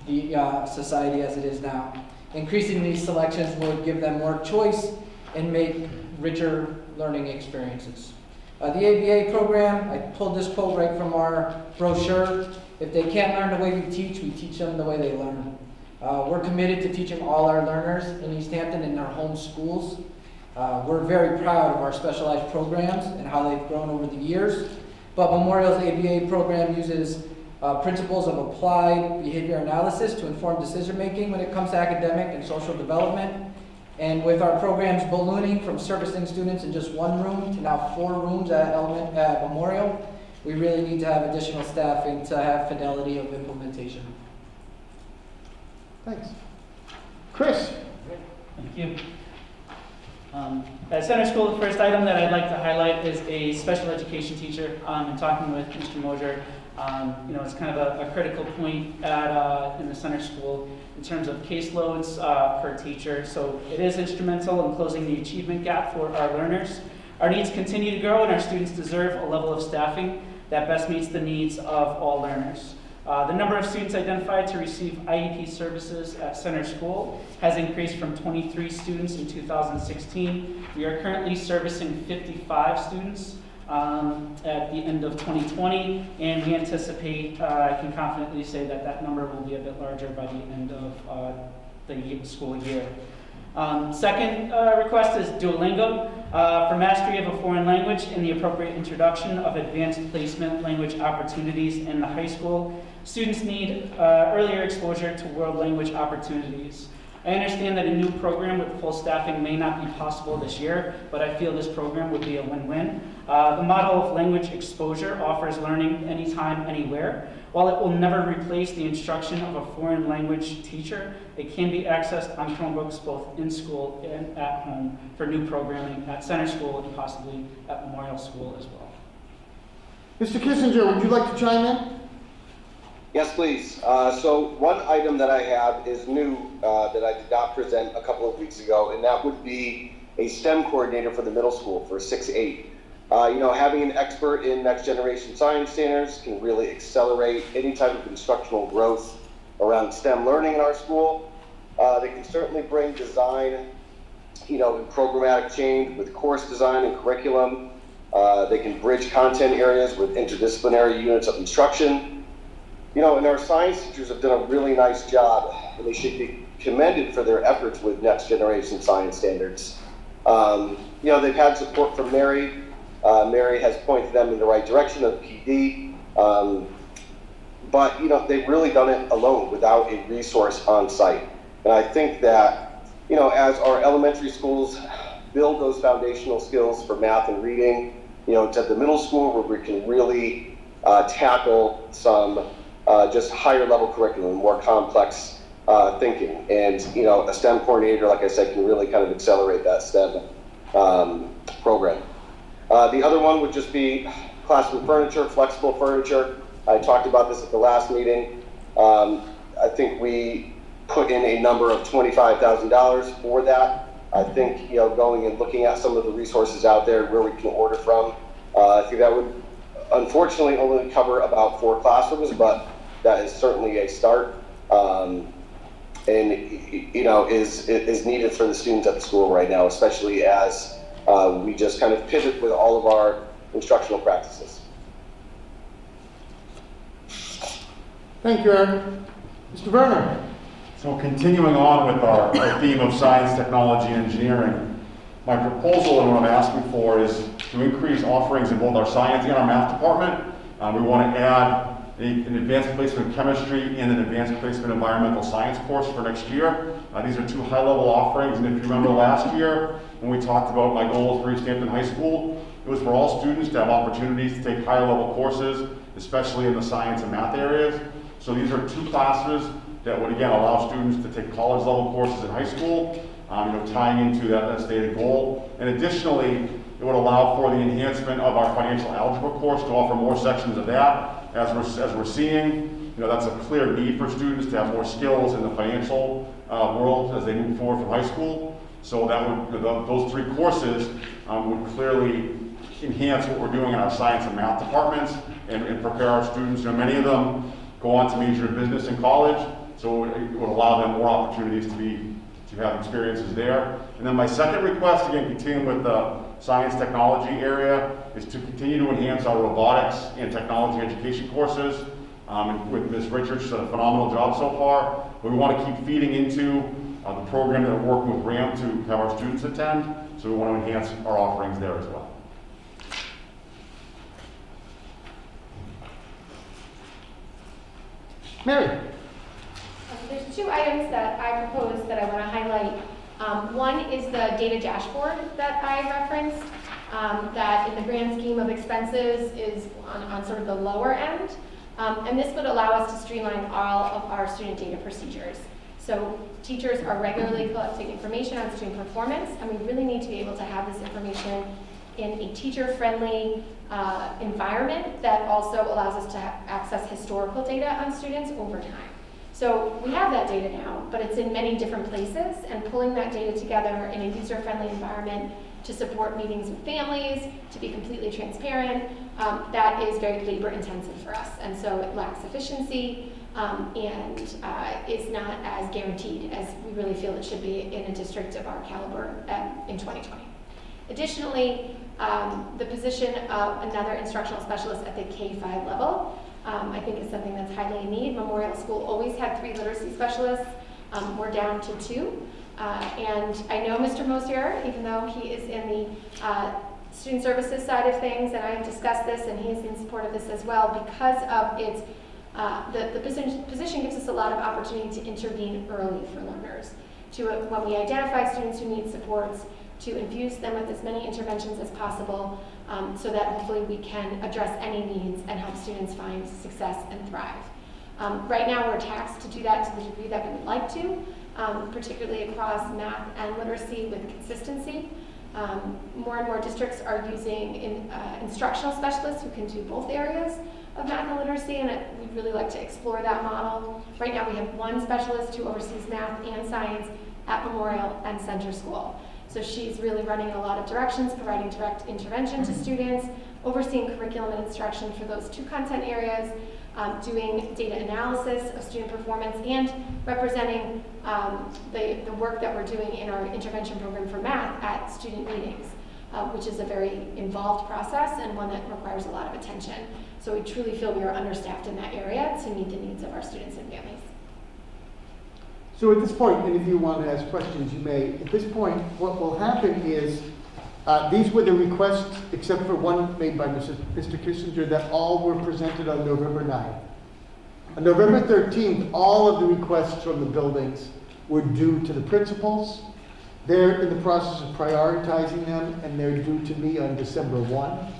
the society as it is now. Increasing these selections would give them more choice and make richer learning experiences. The ABA program, I pulled this quote right from our brochure. If they can't learn the way we teach them the way they learn. We're committed to teaching all our learners in East Hampton in their home schools. We're very proud of our specialized programs and how they've grown over the years. But Memorial's ABA program uses principles of applied behavior analysis to inform decision making when it comes to academic and social development. And with our programs ballooning from servicing students in just one room to now 4 rooms at Memorial, we really need to have additional staffing to have fidelity of implementation. Thanks. Chris. Thank you. At Center School, the first item that I'd like to highlight is a special education teacher. And talking with Mr. Mosier, it's kind of a critical point in the Center School in terms of caseloads per teacher. So it is instrumental in closing the achievement gap for our learners. Our needs continue to grow, and our students deserve a level of staffing that best meets the needs of all learners. The number of students identified to receive IEP services at Center School has increased from 23 students in 2016. We are currently servicing 55 students at the end of 2020, and we anticipate, I can confidently say that that number will be a bit larger by the end of the school year. Second request is Duolingo for mastery of a foreign language and the appropriate introduction of advanced placement language opportunities in the high school. Students need earlier exposure to world language opportunities. I understand that a new program with full staffing may not be possible this year, but I feel this program would be a win-win. The model of language exposure offers learning anytime, anywhere. While it will never replace the instruction of a foreign language teacher, it can be accessed on Chromebooks both in school and at home for new programming at Center School and possibly at Memorial School as well. Mr. Kissinger, would you like to chime in? Yes, please. So one item that I have is new that I did not present a couple of weeks ago, and that would be a STEM coordinator for the middle school for 6-8. Having an expert in next generation science standards can really accelerate any type of instructional growth around STEM learning in our school. They can certainly bring design, and programmatic change with course design and curriculum. They can bridge content areas with interdisciplinary units of instruction. And our science teachers have done a really nice job, and they should be commended for their efforts with next generation science standards. They've had support from Mary. Mary has pointed them in the right direction of PD, but they've really done it alone without a resource on site. And I think that as our elementary schools build those foundational skills for math and reading, to the middle school where we can really tackle some just higher level curriculum, more complex thinking, and a STEM coordinator, like I said, can really kind of accelerate that STEM program. The other one would just be classroom furniture, flexible furniture. I talked about this at the last meeting. I think we put in a number of $25,000 for that. I think, going and looking at some of the resources out there where we can order from, I think that would unfortunately only cover about 4 classrooms, but that is certainly a start, and is needed for the students at the school right now, especially as we just kind of pivot with all of our instructional practices. Thank you, Eric. Mr. Werner. So continuing on with our theme of science, technology, and engineering, my proposal and what I'm asking for is to increase offerings in both our science and our math department. We want to add an advanced placement chemistry and an advanced placement environmental science course for next year. These are 2 high-level offerings, and if you remember last year when we talked about my goals for East Hampton High School, it was for all students to have opportunities to take higher-level courses, especially in the science and math areas. So these are 2 classes that would again allow students to take college-level courses in high school, tying into that stated goal. And additionally, it would allow for the enhancement of our financial algebra course to offer more sections of that. As we're seeing, that's a clear need for students to have more skills in the financial world as they move forward from high school. So that would, those 3 courses would clearly enhance what we're doing in our science and math departments and prepare our students. Many of them go on to major in business in college, so it would allow them more opportunities to have experiences there. And then my second request, again, continuing with the science technology area, is to continue to enhance our robotics and technology education courses. With Ms. Richards, she's done a phenomenal job so far. But we want to keep feeding into the program that we're working with RAM to have our students attend. So we want to enhance our offerings there as well. Mary. There's 2 items that I propose that I want to highlight. One is the data dashboard that I referenced, that in the grand scheme of expenses is on sort of the lower end. And this would allow us to streamline all of our student data procedures. So teachers are regularly collecting information on student performance, and we really need to be able to have this information in a teacher-friendly environment that also allows us to access historical data on students over time. So we have that data now, but it's in many different places, and pulling that data together in a user-friendly environment to support meetings with families, to be completely transparent, that is very labor-intensive for us. And so it lacks efficiency and is not as guaranteed as we really feel it should be in a district of our caliber in 2020. Additionally, the position of another instructional specialist at the K-5 level, I think is something that's highly in need. Memorial School always had 3 literacy specialists. We're down to 2. And I know Mr. Mosier, even though he is in the student services side of things, and I've discussed this, and he's in support of this as well, because of its, the position gives us a lot of opportunity to intervene early for learners, when we identify students who need supports, to infuse them with as many interventions as possible, so that hopefully we can address any needs and help students find success and thrive. Right now we're tasked to do that to the degree that we would like to, particularly across math and literacy with consistency. More and more districts are using instructional specialists who can do both areas of math and literacy, and we'd really like to explore that model. Right now we have one specialist who oversees math and science at Memorial and Center School. So she's really running in a lot of directions, providing direct intervention to students, overseeing curriculum and instruction for those two content areas, doing data analysis of student performance, and representing the work that we're doing in our intervention program for math at student meetings, which is a very involved process and one that requires a lot of attention. So we truly feel we are understaffed in that area to meet the needs of our students and families. So at this point, and if you want to ask questions, you may. At this point, what will happen is, these were the requests, except for one made by Mr. Kissinger, that all were presented on November 9th. On November 13th, all of the requests from the buildings were due to the principals. They're in the process of prioritizing them, and they're due to me on December 1.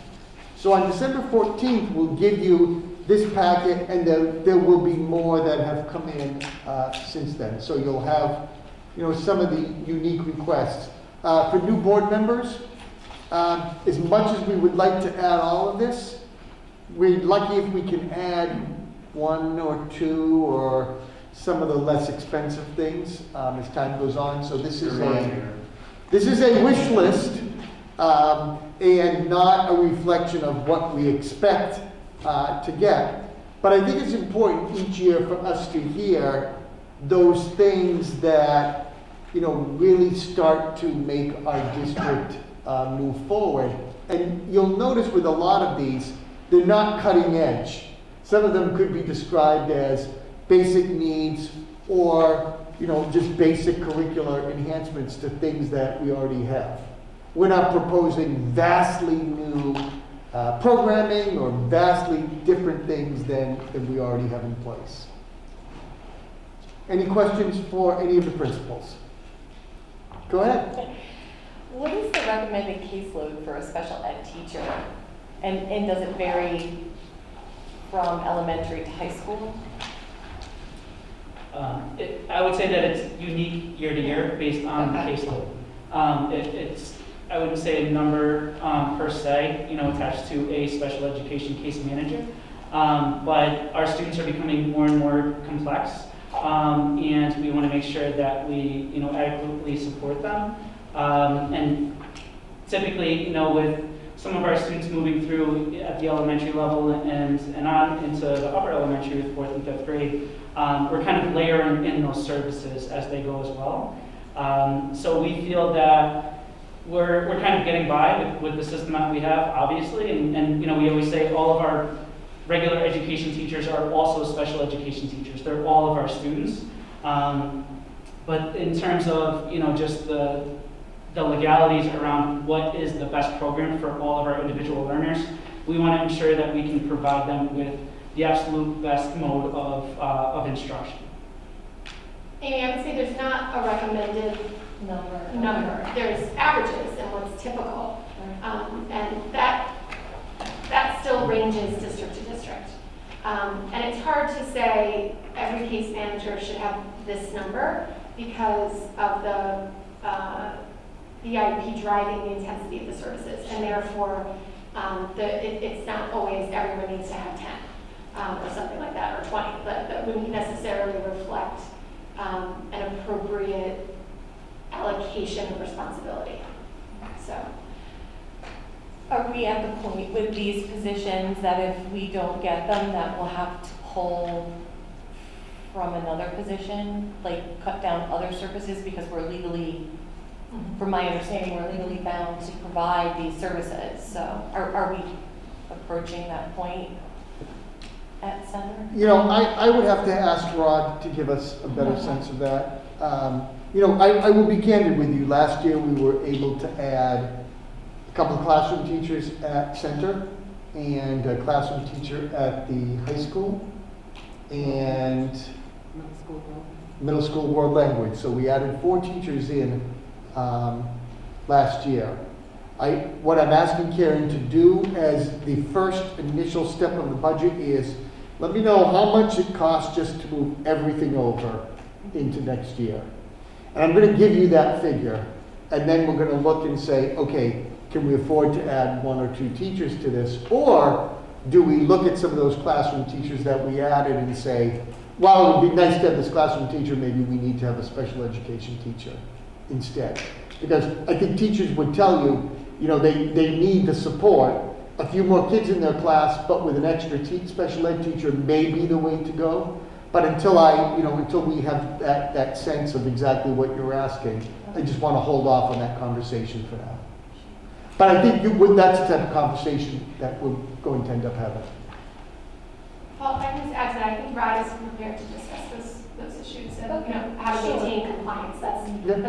So on December 14th, we'll give you this packet, and there will be more that have come in since then. So you'll have, some of the unique requests. For new board members, as much as we would like to add all of this, we're lucky if we can add one or two or some of the less expensive things as time goes on. So this is a wish list and not a reflection of what we expect to get. But I think it's important each year for us to hear those things that really start to make our district move forward. And you'll notice with a lot of these, they're not cutting edge. Some of them could be described as basic needs or just basic curricular enhancements to things that we already have. We're not proposing vastly new programming or vastly different things than we already have in place. Any questions for any of the principals? Go ahead. What is the recommended caseload for a special ed teacher? And does it vary from elementary to high school? I would say that it's unique year to year based on the caseload. I wouldn't say a number per se, attached to a special education case manager. But our students are becoming more and more complex, and we want to make sure that we, adequately support them. And typically, with some of our students moving through at the elementary level and on into the upper elementary with 4th and 5th grade, we're kind of layering in those services as they go as well. So we feel that we're kind of getting by with the system that we have, obviously, and we always say all of our regular education teachers are also special education teachers. They're all of our students. But in terms of just the legalities around what is the best program for all of our individual learners, we want to ensure that we can provide them with the absolute best mode of instruction. Amy, I would say there's not a recommended number. There's averages and what's typical. And that still ranges district to district. And it's hard to say every case manager should have this number because of the IEP driving the intensity of the services, and therefore it's not always everyone needs to have 10 or something like that, or 20, but that wouldn't necessarily reflect an appropriate allocation of responsibility. So, are we at the point with these positions that if we don't get them, that we'll have to pull from another position, like cut down other services because we're legally, from my understanding, we're legally bound to provide these services? So are we approaching that point at Center? I would have to ask Rod to give us a better sense of that. I will be candid with you. Last year we were able to add a couple of classroom teachers at Center and a classroom teacher at the high school. And middle school world language. So we added 4 teachers in last year. What I'm asking Karen to do as the first initial step of the budget is, let me know how much it costs just to move everything over into next year. And I'm going to give you that figure. And then we're going to look and say, okay, can we afford to add 1 or 2 teachers to this? Or do we look at some of those classroom teachers that we added and say, well, it would be nice to have this classroom teacher, maybe we need to have a special education teacher instead. Because I think teachers would tell you, they need the support. A few more kids in their class, but with an extra special ed teacher may be the way to go. But until until we have that sense of exactly what you're asking, I just want to hold off on that conversation for now. But I think that's the type of conversation that we're going to end up having. Paul, if I can just add to that, I think Rod is prepared to discuss those issues and, how to maintain compliance. That's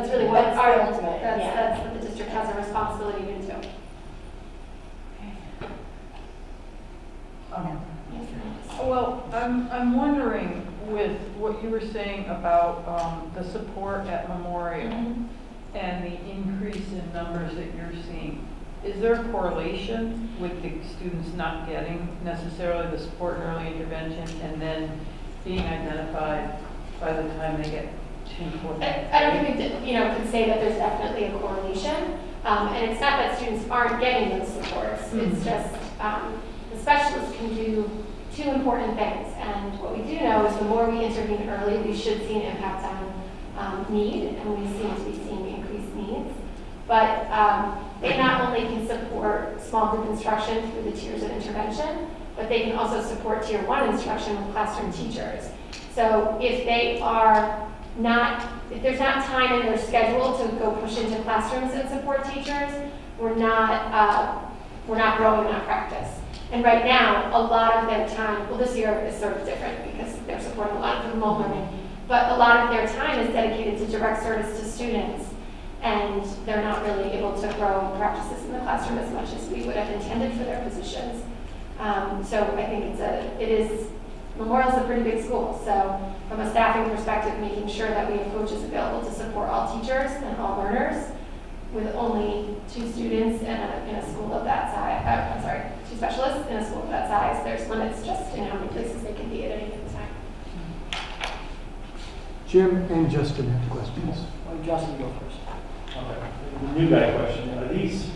really what That's our the ultimate, that's what the district has a responsibility to do. Well, I'm wondering with what you were saying about the support at Memorial and the increase in numbers that you're seeing. Is there a correlation with the students not getting necessarily the support and early intervention and then being identified by the time they get to 4th grade? I don't think we could say that there's definitely a correlation. And it's not that students aren't getting those supports. It's just the specialists can do 2 important things. And what we do know is the more we intervene early, we should see an impact on need, and we seem to be seeing increased needs. But they not only can support small group instruction through the tiers of intervention, but they can also support tier 1 instruction with classroom teachers. So if there's not time in their schedule to go push into classrooms and support teachers, we're not growing that practice. And right now, a lot of their time, well, this year is sort of different because they're supporting a lot of remote learning, but a lot of their time is dedicated to direct service to students, and they're not really able to grow practices in the classroom as much as we would have intended for their positions. So I think Memorial's a pretty big school, so from a staffing perspective, making sure that we have coaches available to support all teachers and all learners with only 2 students in a school of that size, 2 specialists in a school of that size, there's limits just in how many places they can be at any given time. Jim and Justin have questions. Justin, go first. Okay. The new guy question. Are these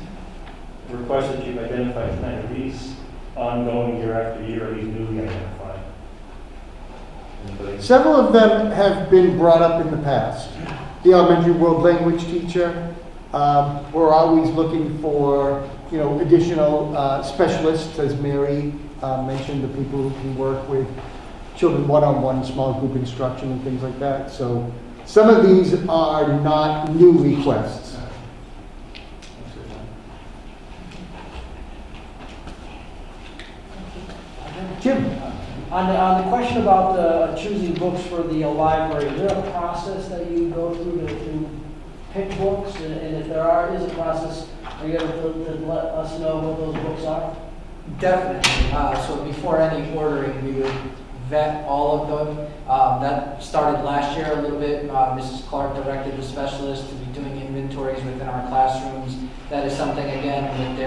requests that you've identified tonight, are these ongoing year after year, or are these newly identified? Anybody? Several of them have been brought up in the past. The elementary world language teacher, we're always looking for, additional specialists, as Mary mentioned, the people who can work with children one-on-one, small group instruction and things like that. So some of these are not new requests. Jim. On the question about choosing books for the library, is there a process that you go through to pick books? And if there is a process, are you able to let us know what those books are? Definitely. So before any ordering, we would vet all of them. That started last year a little bit. Mrs. Clark directed the specialists to be doing inventories within our classrooms. That is something, again, with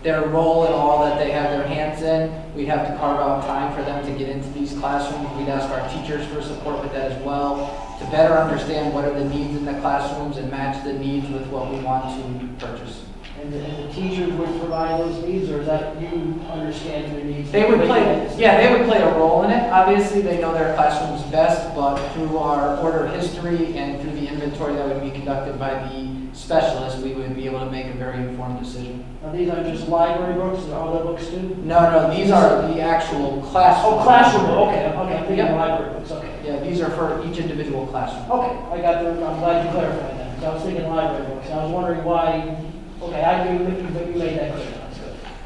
their role and all that they have their hands in, we'd have to carve out time for them to get into these classrooms. We'd ask our teachers for support with that as well, to better understand what are the needs in the classrooms and match the needs with what we want to purchase. And the teachers would provide those needs, or is that you understand their needs? They would play a role in it. Obviously, they know their classrooms best, but through our order history and through the inventory that would be conducted by the specialist, we would be able to make a very informed decision. Now, these aren't just library books, or other books too? No, these are the actual classroom. Oh, classroom, okay, I'm thinking library books, okay. Yeah, these are for each individual classroom. Okay, I'm glad you clarified that, because I was thinking library books, and I was wondering why, okay, I knew that you made that clear.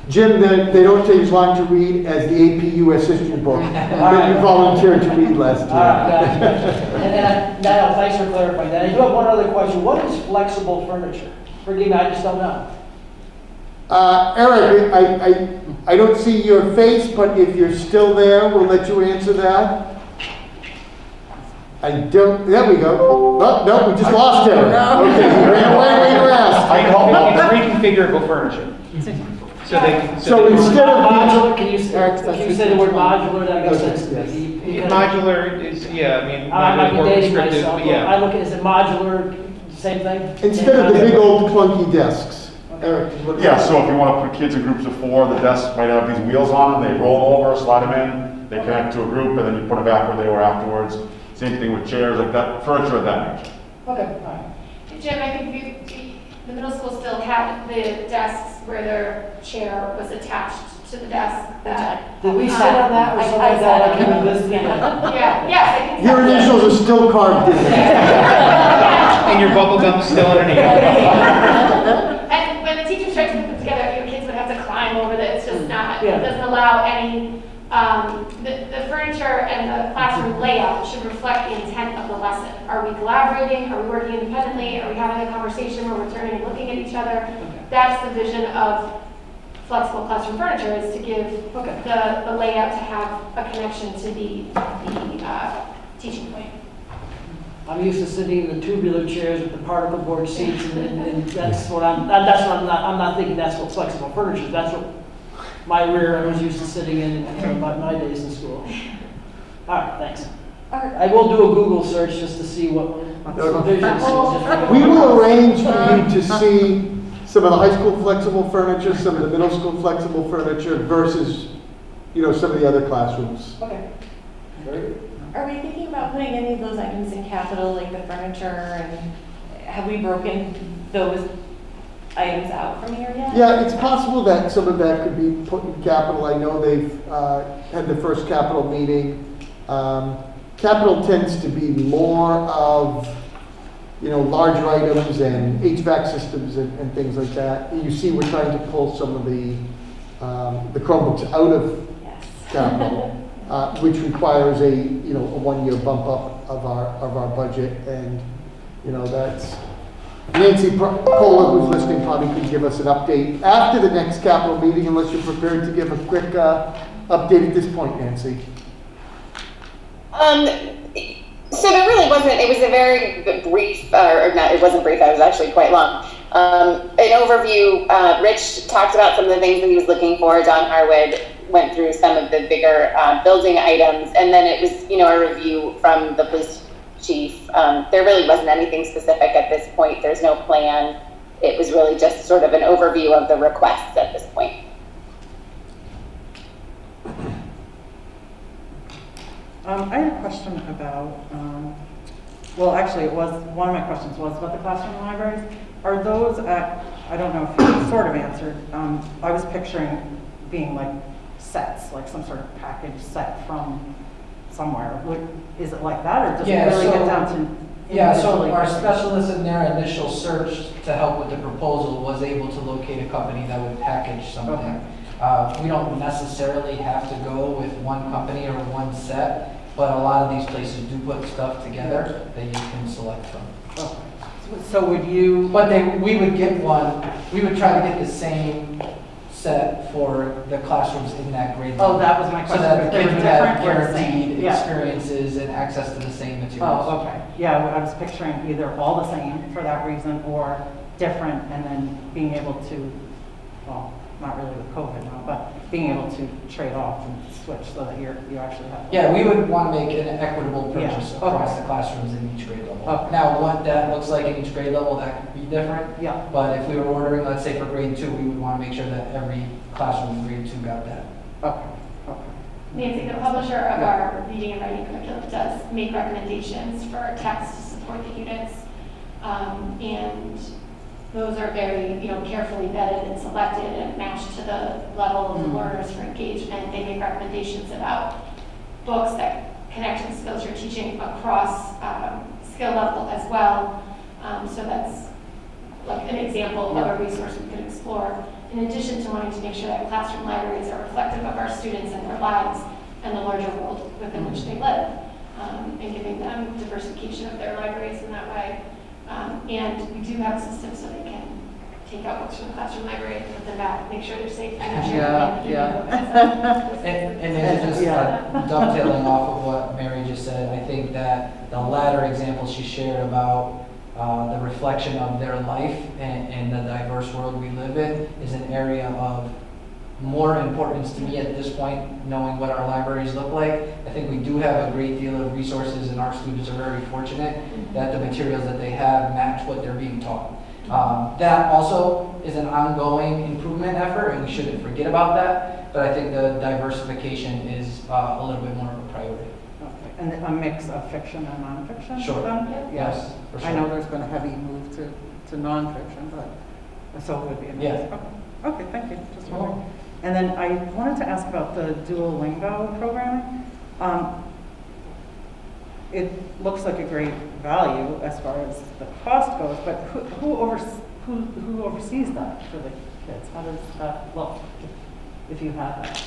Jim, they don't take as long to read as the AP US history book that you volunteered to read last year. All right, gotcha. And then, thanks for clarifying that. I do have one other question. What is flexible furniture? Forgive me, I just don't know. Eric, I don't see your face, but if you're still there, we'll let you answer that. I don't, there we go. Oh, no, we just lost him. Okay, he ran away when you were asked. It's reconfigurable furniture. So they can. So instead of Modular, can you say the word modular, that makes sense to me. Modular is, yeah, I mean, I modular might is be more dating restrictive, myself, but but yeah. I look at, is it modular, same thing? Instead of the big old clunky desks. Eric, look. Yeah, so if you want to put kids in groups of 4, the desks might have these wheels on them, they roll over, slide them in, they connect to a group, and then you put them back where they were afterwards. Same thing with chairs, like that, furniture of that nature. Okay, all right. Jim, I think the middle school still had the desks where their chair was attached to the desk. Did we sit on that or something like that? I can't remember. Yeah, yes, I think so. Your initials are still carved in there. And your bubble gum's still underneath. And when the teachers tried to put them together, kids would have to climb over that. It's just not, Yeah. it doesn't allow any, the furniture and the classroom layout should reflect the intent of the lesson. Are we collaborating? Are we working independently? Are we having a conversation where we're turning and looking at each other? That's the vision of flexible classroom furniture, is to give the layout to have a connection to the teaching point. I'm used to sitting in the tubular chairs with the particle board seats, and that's what I'm not thinking that's what flexible furniture is. That's what my rear I was used to sitting in about my days in school. All right, thanks. I will do a Google search just to see what visions. We will arrange for you to see some of the high school flexible furniture, some of the middle school flexible furniture versus, some of the other classrooms. Okay. Very good. Are we thinking about putting any of those items in capital, like the furniture, and have we broken those items out from here yet? Yeah, it's possible that some of that could be put in capital. I know they've had the first capital meeting. Capital tends to be more of, larger items and HVAC systems and things like that. You see, we're trying to pull some of the Chromebooks out of capital, which requires a 1-year bump up of our budget, and that's Nancy Pola, who's listening, probably could give us an update after the next capital meeting, unless you're prepared to give a quick update at this point, Nancy. So there really wasn't, it was a very brief, or not, it wasn't brief, it was actually quite long. An overview, Rich talked about some of the things that he was looking for. Don Harwood went through some of the bigger building items, and then it was, a review from the police chief. There really wasn't anything specific at this point. There's no plan. It was really just sort of an overview of the requests at this point. I had a question about, well, actually, one of my questions was about the classroom libraries. Are those I don't know if you sort of answered, I was picturing being like sets, like some sort of package set from somewhere. Is it like that, or does it really get down to? Yeah, so our specialist in their initial search to help with the proposal was able to locate a company that would package something. Okay. We don't necessarily have to go with one company or one set, but a lot of these places do put stuff together that you can select from. Okay. So would you? But we would get one, we would try to get the same set for the classrooms in that grade level. Oh, that was my question. So that the They kids were would have different or the same? guaranteed Yeah. experiences and access to the same materials. Oh, okay. Yeah, I was picturing either all the same for that reason or different, and then being able to, well, not really with COVID now, but being able to trade off and switch so that you actually have. Yeah, we would want to make an equitable purchase Yeah, okay. across the classrooms in each grade level. Okay. Now, what that looks like in each grade level, that could be different. Yeah. But if we were ordering, let's say for grade 2, we would want to make sure that every classroom in grade 2 got that. Okay. Nancy, the publisher of our reading and writing curriculum does make recommendations for text to support the units. And those are very, carefully vetted and selected and matched to the level of the learners for engagement. They make recommendations about books that connect to the skills you're teaching across skill level as well. So that's like an example of a resource we could explore. In addition to wanting to make sure that classroom libraries are reflective of our students and their lives and the larger world within which they live, and giving them diversification of their libraries in that way. And we do have systems so they can take out books from the classroom library and put them back, make sure they're safe. And just dovetailing off of what Mary just said, I think that the latter example she shared about the reflection of their life and the diverse world we live in is an area of more importance to me at this point, knowing what our libraries look like. I think we do have a great deal of resources, and our students are very fortunate that the materials that they have match what they're being taught. That also is an ongoing improvement effort, and we shouldn't forget about that, but I think the diversification is a little bit more of a priority. Okay, and a mix of fiction and nonfiction? Sure. Then? Yes, for sure. I know there's been a heavy move to nonfiction, but so it would be a mix. Yeah. Okay, thank you. Just wondering. And then I wanted to ask about the Duolingo programming. It looks like a great value as far as the cost goes, but who oversees that for the kids? How does that look if you have that?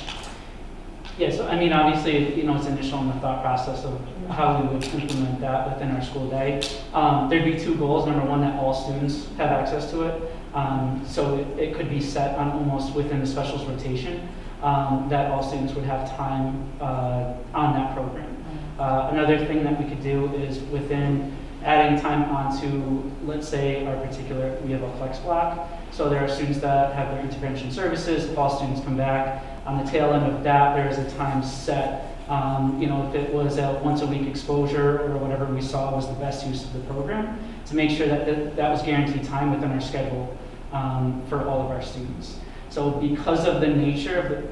Yeah, so I mean, obviously, you know, it's initial in the thought process of how we would implement that within our school day. There'd be two goals. Number one, that all students have access to it. So it could be set on almost within the specials rotation, that all students would have time on that program. Another thing that we could do is within adding time onto, let's say, we have a flex block. So there are students that have their intervention services. If all students come back, on the tail end of that, there is a time set. You know, if it was a once a week exposure or whatever we saw was the best use of the program, to make sure that that was guaranteed time within our schedule for all of our students. So because of the nature of it,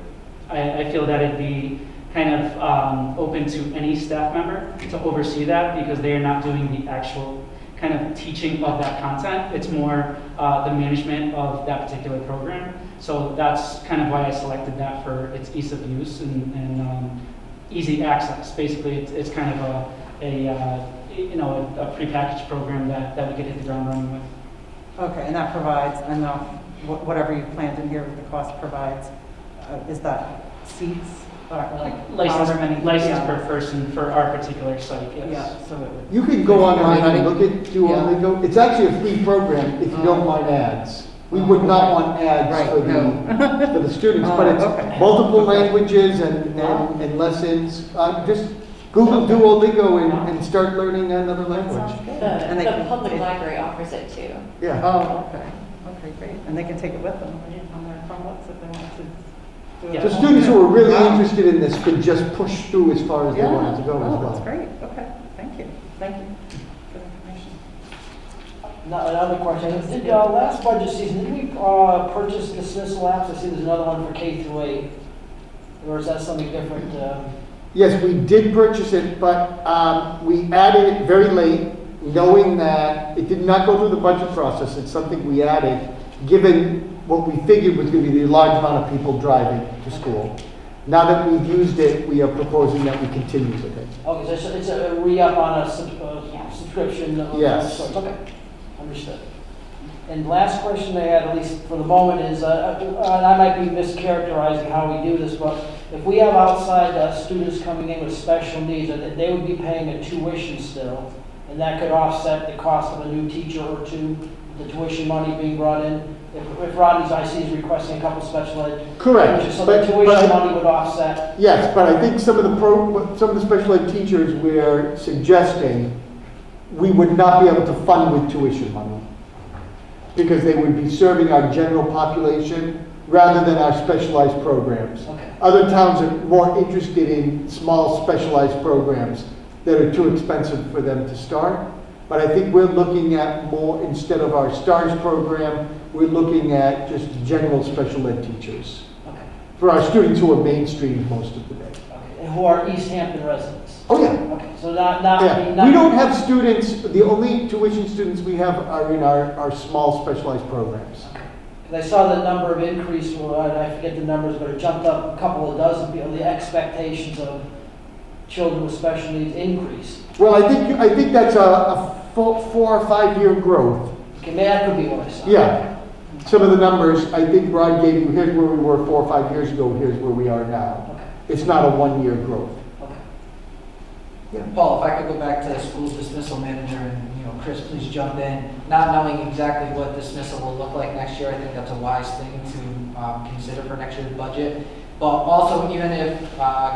I feel that it'd be kind of open to any staff member to oversee that, because they are not doing the actual kind of teaching of that content. It's more the management of that particular program. So that's kind of why I selected that for its ease of use and easy access. Basically, it's kind of a prepackaged program that we could hit the ground running with. Okay, and that provides enough, whatever you planned in here with the cost provides, is that seats? License per person for our particular site, yes. Yeah, so it would. You can go online and look at Duolingo. It's actually a free program if you don't mind ads. We would not want ads for the students, but it's multiple languages and lessons. Just Google Duolingo and start learning another language. The public library offers it too. Yeah. Oh, okay. Okay, great. And they can take it with them on their Chromebooks if they want to. So students who are really interested in this could just push through as far as they wanted to go as well. That's great. Okay, thank you. Thank you for the information. Another question. Last budget season, did we purchase dismissal apps? I see there's another one for K through 8. Or is that something different? Yes, we did purchase it, but we added it very late, knowing that it did not go through the budget process. It's something we added, given what we figured was going to be the large amount of people driving to school. Now that we've used it, we are proposing that we continue with it. Okay, so it's a re-up on a subscription? Yes. Okay, understood. And last question I had, at least for the moment, is, and I might be mischaracterizing how we do this, but if we have outside students coming in with special needs, they would be paying a tuition still, and that could offset the cost of a new teacher or two, the tuition money being brought in. If Rodney's IC is requesting a couple special ed. Correct. So the tuition money would offset. Yes, but I think some of the special ed teachers we're suggesting we would not be able to fund with tuition money, because they would be serving our general population rather than our specialized programs. Okay. Other towns are more interested in small specialized programs that are too expensive for them to start. But I think we're looking at more, instead of our STARS program, we're looking at just general special ed teachers. Okay. For our students who are mainstream most of the day. Okay. And who are East Hampton residents? Oh, yeah. Okay, so not we don't have students, the only tuition students we have are in our small specialized programs. Okay. And I saw the number of increase, I forget the numbers, but it jumped up a couple of dozen people. The expectations of children with special needs increased. Well, I think that's a 4 or 5 year growth. Okay, that could be what I saw. Yeah. Some of the numbers, I think Rod gave you, here's where we were 4 or 5 years ago, here's where we are now. Okay. It's not a 1 year growth. Okay. Paul, if I could go back to the school dismissal manager and, Chris, please jump in. Not knowing exactly what dismissal will look like next year, I think that's a wise thing to consider for next year's budget. But also, even if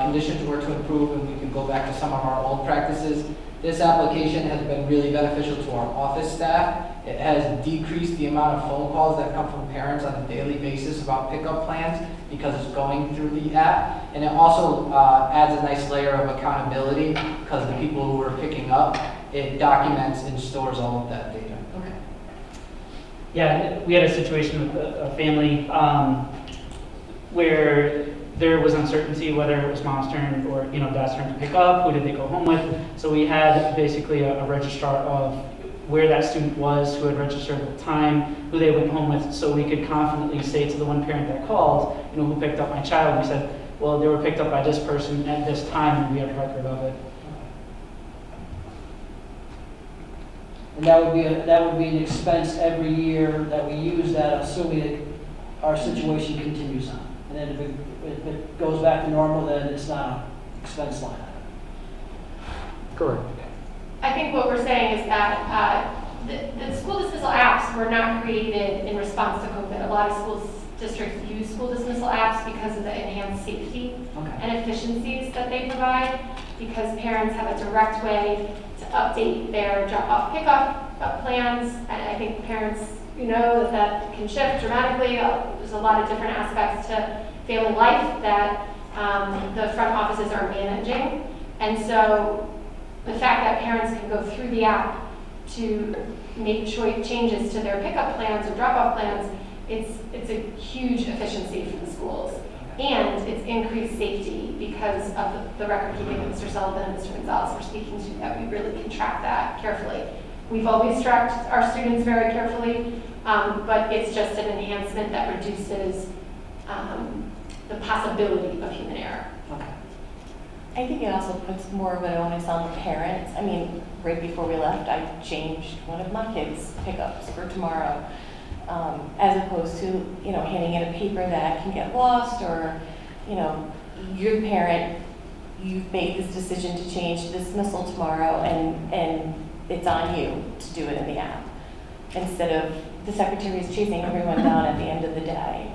conditions were to improve and we could go back to some of our old practices, this application has been really beneficial to our office staff. It has decreased the amount of phone calls that come from parents on a daily basis about pickup plans because it's going through the app. And it also adds a nice layer of accountability because the people who are picking up, it documents and stores all of that data. Okay. Yeah, we had a situation with a family where there was uncertainty whether it was mom's turn or dad's turn to pick up, who did they go home with. So we had basically a registrar of where that student was, who had registered at the time, who they went home with, so we could confidently say to the one parent that called, who picked up my child, we said, well, they were picked up by this person at this time, and we have a record of it. And that would be an expense every year that we use that, assuming that our situation continues on. And then if it goes back to normal, then it's not an expense line item. Correct. I think what we're saying is that the school dismissal apps were not created in response to COVID. A lot of school districts use school dismissal apps because of the enhanced safety and efficiencies that they provide, because parents have a direct way to update their drop-off pickup plans. And I think parents, that can shift dramatically. There's a lot of different aspects to family life that the front offices are managing. And so the fact that parents can go through the app to make changes to their pickup plans or drop-off plans, it's a huge efficiency for the schools. And it's increased safety because of the record keeping that Mr. Sullivan and Mr. Gonzalez were speaking to, that we really can track that carefully. We've always tracked our students very carefully, but it's just an enhancement that reduces the possibility of human error. I think it also puts more of an onus on the parents. I mean, right before we left, I changed one of my kids' pickups for tomorrow, as opposed to, handing in a paper that can get lost, or, you're the parent, you've made this decision to change dismissal tomorrow, and it's on you to do it in the app, instead of the secretary is chasing everyone down at the end of the day.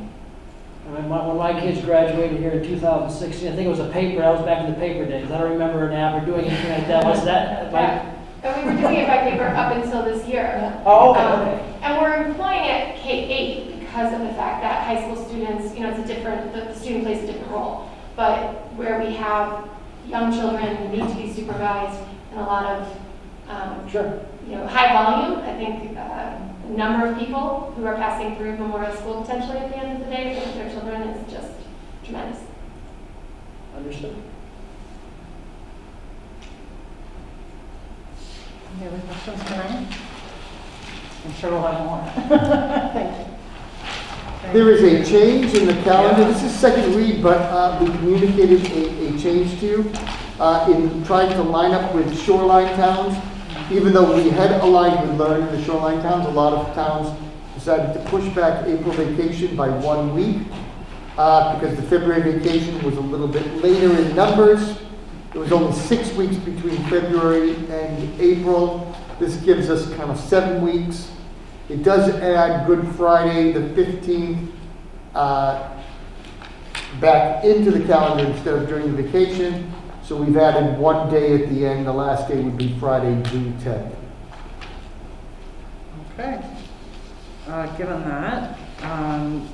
When my kids graduated here in 2016, I think it was a paper. I was back in the paper days. I don't remember an app or doing anything like that. Was that like? And we were doing it by paper up until this year. Oh, okay. And we're employing it K-8 because of the fact that high school students, it's a different, the student plays a different role. But where we have young children who need to be supervised and a lot of, high volume, I think the number of people who are passing through Memorial School potentially at the end of the day with their children is just tremendous. Understood. Any other questions tonight? I'm sure we'll have more. Thank you. There is a change in the calendar. This is second read, but we communicated a change to you in trying to line up with shoreline towns. Even though we had aligned with learning the shoreline towns, a lot of towns decided to push back April vacation by 1 week because the February vacation was a little bit later in numbers. It was only 6 weeks between February and April. This gives us kind of 7 weeks. It does add Good Friday, the 15th, back into the calendar instead of during the vacation. So we've added 1 day at the end. The last day would be Friday, June 10th. Okay. Given that,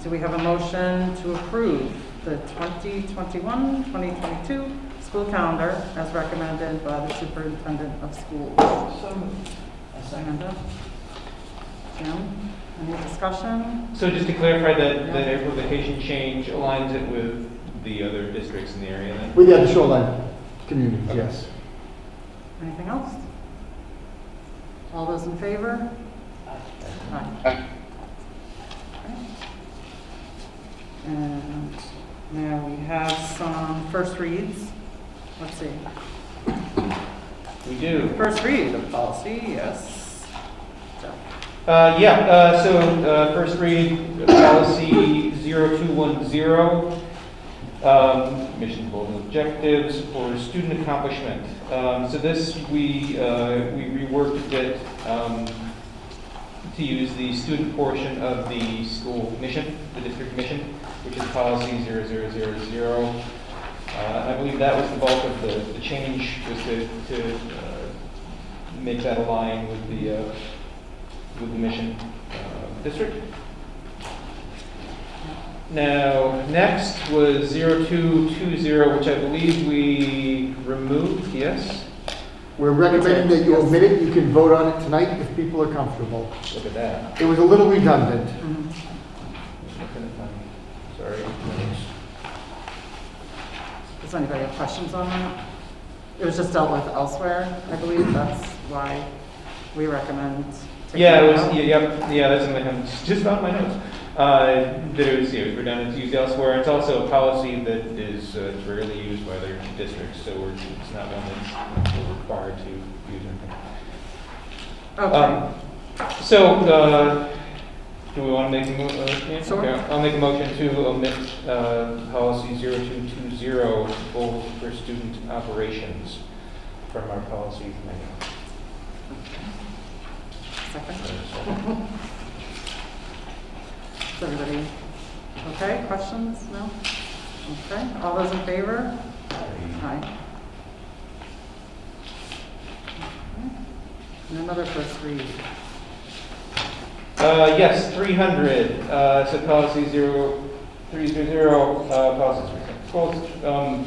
do we have a motion to approve the 2021-2022 school calendar as recommended by the superintendent of schools? So moved. Amanda? Jim? Any discussion? So just to clarify, that the April vacation change aligns it with the other districts in the area then? With the other shoreline communities, yes. Anything else? All those in favor? Aye. Okay. And now we have some first reads. Let's see. We do. First read of policy, yes. So first read policy 0210. Mission, goals, and objectives for student accomplishment. So this, we reworked a bit to use the student portion of the school mission, the district mission, which is policy 0000. I believe that was the bulk of the change, was to make that align with the mission district. Now, next was 0220, which I believe we removed, yes? We're recommending that you omit it. You can vote on it tonight if people are comfortable. Look at that. It was a little redundant. Sorry. Does anybody have questions on that? It was just dealt with elsewhere, I believe. That's why we recommend taking Yeah, it it was, out. yeah, that's in my, just found my notes. That it was redundant, it's used elsewhere. It's also a policy that is it's rarely used by other districts, so it's not one that's we're required to use anything. Okay. So, do we want to make a motion? Sure. Okay, I'll make a motion to omit policy 0220, goals for student operations, from our policy manual. Second. Is everybody okay? Questions? No? Okay. All those in favor? Aye. Okay. And another first read. Yes, 300. So policy 0300, policy 300.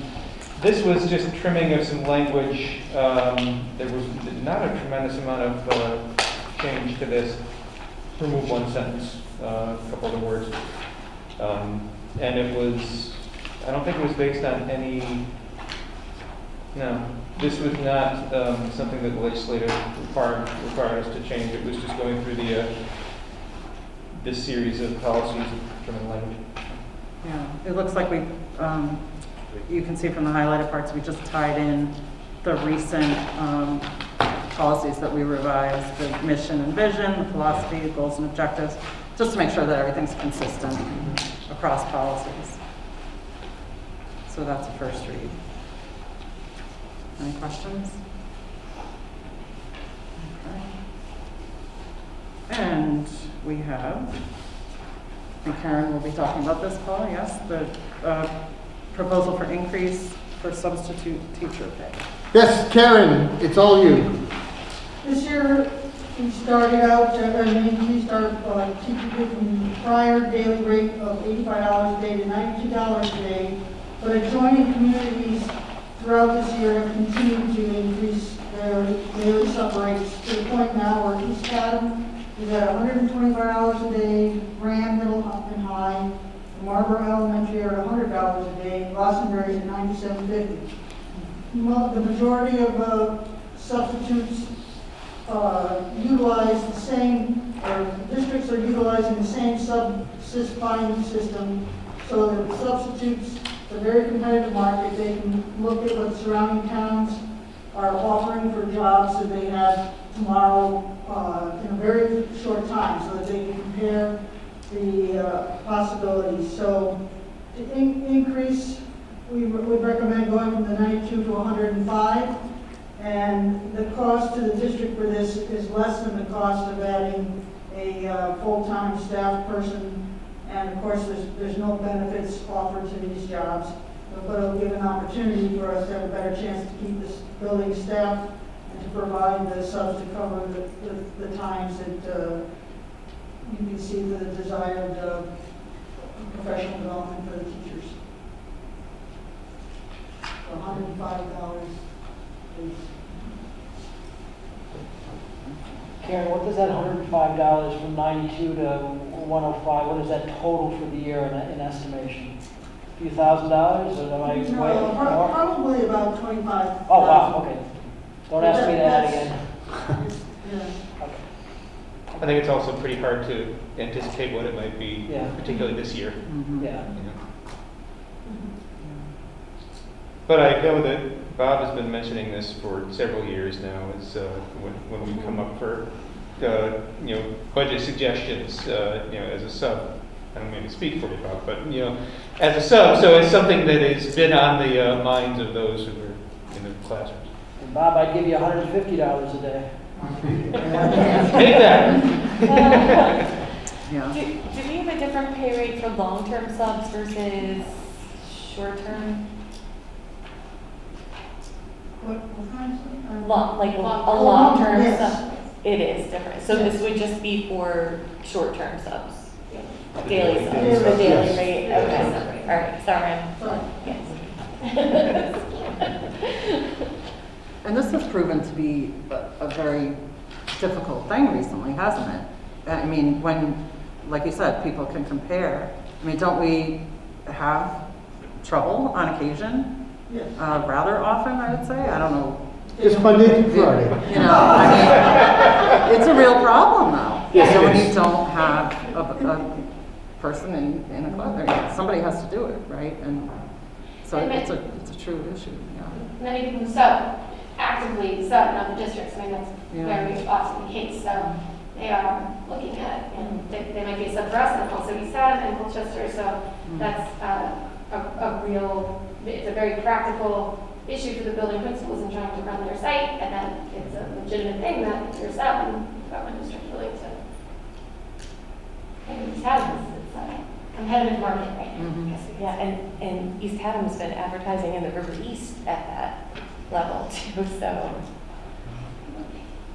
This was just trimming of some language. There was not a tremendous amount of change to this. Remove one sentence, a couple of the words. And it was, I don't think it was based on any, no, this was not something that the legislature required us to change. It was just going through this series of policies of trimming language. Yeah, it looks like we, you can see from the highlighted parts, we just tied in the recent policies that we revised, the mission and vision, the philosophy, the goals and objectives, just to make sure that everything's consistent across policies. So that's a first read. Any questions? Okay. And we have, and Karen will be talking about this, Paul, yes, the proposal for increase for substitute teacher pay. Yes, Karen, it's all you. This year, we started out, we started teaching the prior daily rate of $85 a day to $92 a day, but adjoining communities throughout this year have continued to increase their daily sub rates to the point now where East Haddam is at $125 a day, Grand, Middle, and High, Marlboro Elementary are at $100 a day, Glastonbury is at $97.50. The majority of substitutes utilize the same, or districts are utilizing the same sub-finding system, so that substitutes, it's a very competitive market. They can look at what surrounding towns are offering for jobs that they have tomorrow in a very short time, so that they can compare the possibilities. So to increase, we would recommend going from the 92 to 105. And the cost to the district for this is less than the cost of adding a full-time staff person. And of course, there's no benefits offered to these jobs, but it'll give an opportunity for us to have a better chance to keep this building staffed and to provide the subs to cover the times that you can see for the desired professional development for the teachers. $105 is. Karen, what does that $105 from 92 to 105, what is that total for the year in estimation? A few $1,000, or am I way more? Probably about 25. Oh, wow, okay. Don't ask me to add again. Yeah. Okay. I think it's also pretty hard to anticipate what it might be, particularly this year. Yeah. You know. But I know that Bob has been mentioning this for several years now. Is when we come up for budget suggestions, as a sub. I don't mean to speak for you, Bob, but as a sub, so it's something that has been on the minds of those who are in the classrooms. And Bob, I'd give you $150 a day. Take that. Yeah. Do we have a different pay rate for long-term subs versus short-term? What kind of? Like a long-term sub? It is different. So this would just be for short-term subs? Daily subs? Daily The subs, daily yes. rate? Okay. All right, sorry. Yes. And this has proven to be a very difficult thing recently, hasn't it? I mean, when, like you said, people can compare. I mean, don't we have trouble on occasion? Yes. Rather often, I would say. I don't know. Just Monday through Friday. You know, I mean, it's a real problem though. Yes, So it when is. you don't have a person in a class, I mean, somebody has to do it, right? And so it's a true issue, yeah. Many people who sub actively sub in other districts. I mean, that's Yeah. very often the case. So they are looking at, and they might be a sub for us, and also East Hampton and Colchester. So that's a real, it's a very practical issue for the building principals in trying to run their site, and then it's a legitimate thing that if you're sub and government district willing to. And East Hampton, it's a competitive market, right? Yeah, and East Hatham's been advertising in the River East at that level too, so.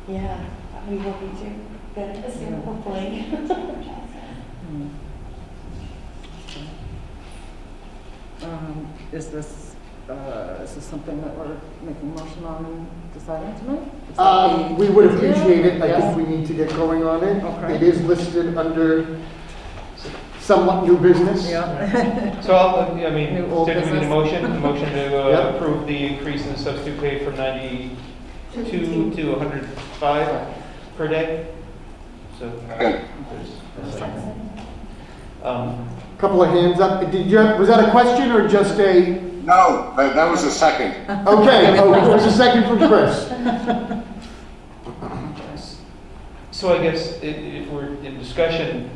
Yeah, we will be too. Good, hopefully. Is this something that we're making motion on and deciding tonight? We would appreciate it. I Yes. think we need to get going on it. Okay. It is listed under somewhat new business. Yeah. So I'll, I mean, New old did we need a business. motion? A motion to Yep. approve the increase in substitute pay from 92 to 105 per day? So. Couple of hands up. Did you have, was that a question or just a? No, that was a second. Okay, oh, it was a second from Chris. So I guess if we're in discussion,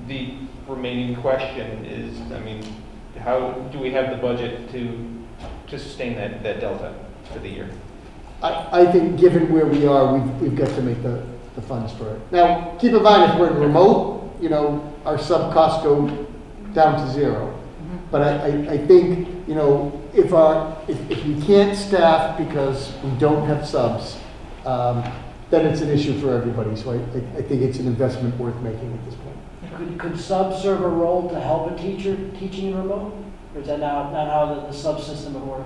the remaining question is, I mean, how do we have the budget to sustain that delta for the year? I think given where we are, we've got to make the funds for it. Now, keep in mind, if we're in remote, you know, our sub costs go down to zero. But I think, you know, if we can't staff because we don't have subs, then it's an issue for everybody. So I think it's an investment worth making at this point. Could subs serve a role to help a teacher teaching in remote? Or is that not how the sub system would work?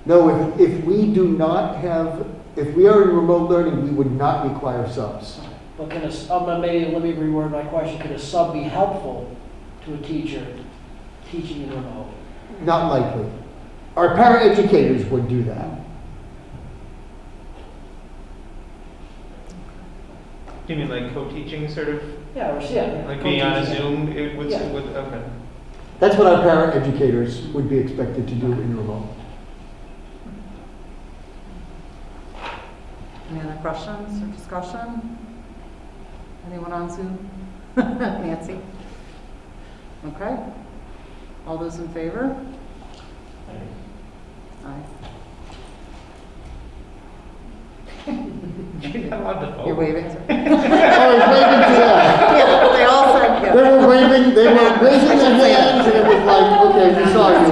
No, if we do not have, if we are in remote learning, we would not require subs. But can maybe let me reword my question. Could a sub be helpful to a teacher teaching in remote? Not likely. Our paraeducators would do that. Do you mean like co-teaching sort of? Yeah, or yeah. Like being on a Zoom with, Yeah. okay. That's what our paraeducators would be expected to do in remote. Any other questions or discussion? Anyone on Zoom? Nancy? Okay. All those in favor? Aye. You're not allowed to vote. You're waving? Oh, he's waving to them. Yeah, they all said yes. They were raising their hands, and it was like, okay, we saw you.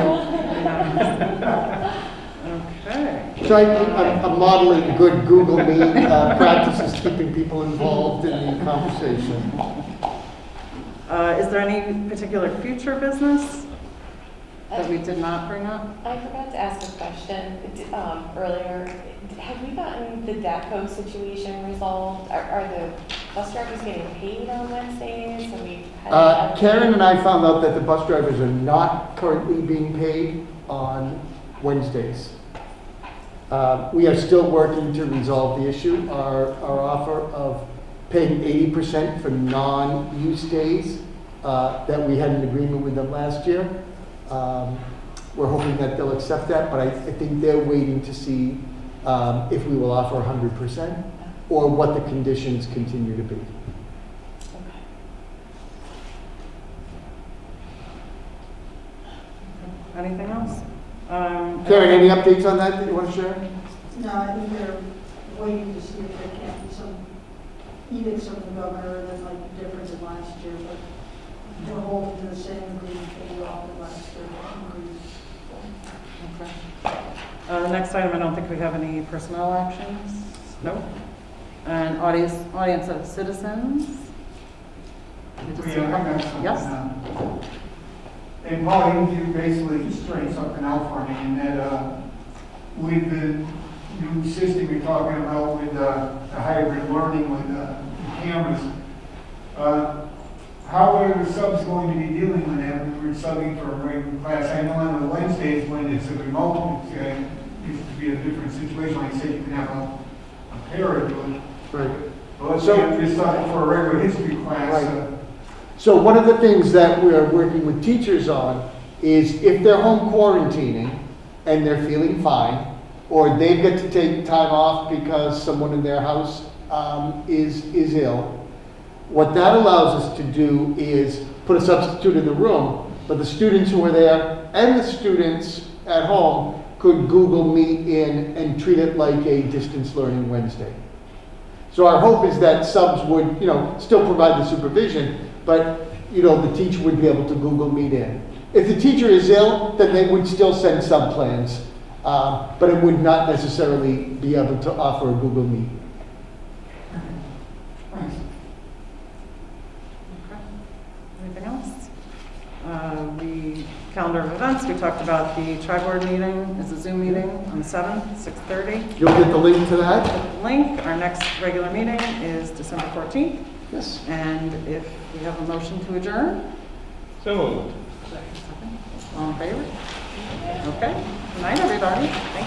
Okay. So I'm modeling good Google Meet practices, keeping people involved in the conversation. Is there any particular future business that we did not bring up? I forgot to ask a question earlier. Have we gotten the DATCO situation resolved? Are the bus drivers getting paid on Wednesdays? Have we had Karen and I found out that the bus drivers are not currently being paid on Wednesdays. We are still working to resolve the issue. Our offer of paying 80% for non-use days that we had an agreement with them last year. We're hoping that they'll accept that, but I think they're waiting to see if we will offer 100% or what the conditions continue to be. anything else? Karen, any updates on that you want to share? No, I think they're waiting to see if there can't be some edicts from the governor that might be different than last year, but we're holding to the same agreement that we offered last year. Okay. The next item, I don't think we have any personnel actions. Nope. And audience of citizens. Yes. And Paul, you basically just straighten something out for me, and that with the new system you're talking about with the hybrid learning with the cameras, how are the subs going to be dealing with that when we're subbing for a regular class? I know on the Wednesdays when it's a remote, it used to be a different situation. Like you said, you can have a pair do it. Right. Well, let's say if you're subbing for a regular history class. Right. So one of the things that we're working with teachers on is if they're home quarantining and they're feeling fine, or they've got to take time off because someone in their house is ill, what that allows us to do is put a substitute in the room, but the students who are there and the students at home could Google Meet in and treat it like a distance learning Wednesday. So our hope is that subs would, still provide the supervision, but, the teacher would be able to Google Meet in. If the teacher is ill, then they would still send sub plans, but it would not necessarily be able to offer a Google Meet. Okay. Anything else? The calendar of events, we talked about the tri-board meeting, it's a Zoom meeting on the 7th, 6:30. You'll get the link to that? Link, our next regular meeting is December 14th. Yes. And if we have a motion to adjourn? So moved. All in favor? Okay. Good night, everybody. Thank you.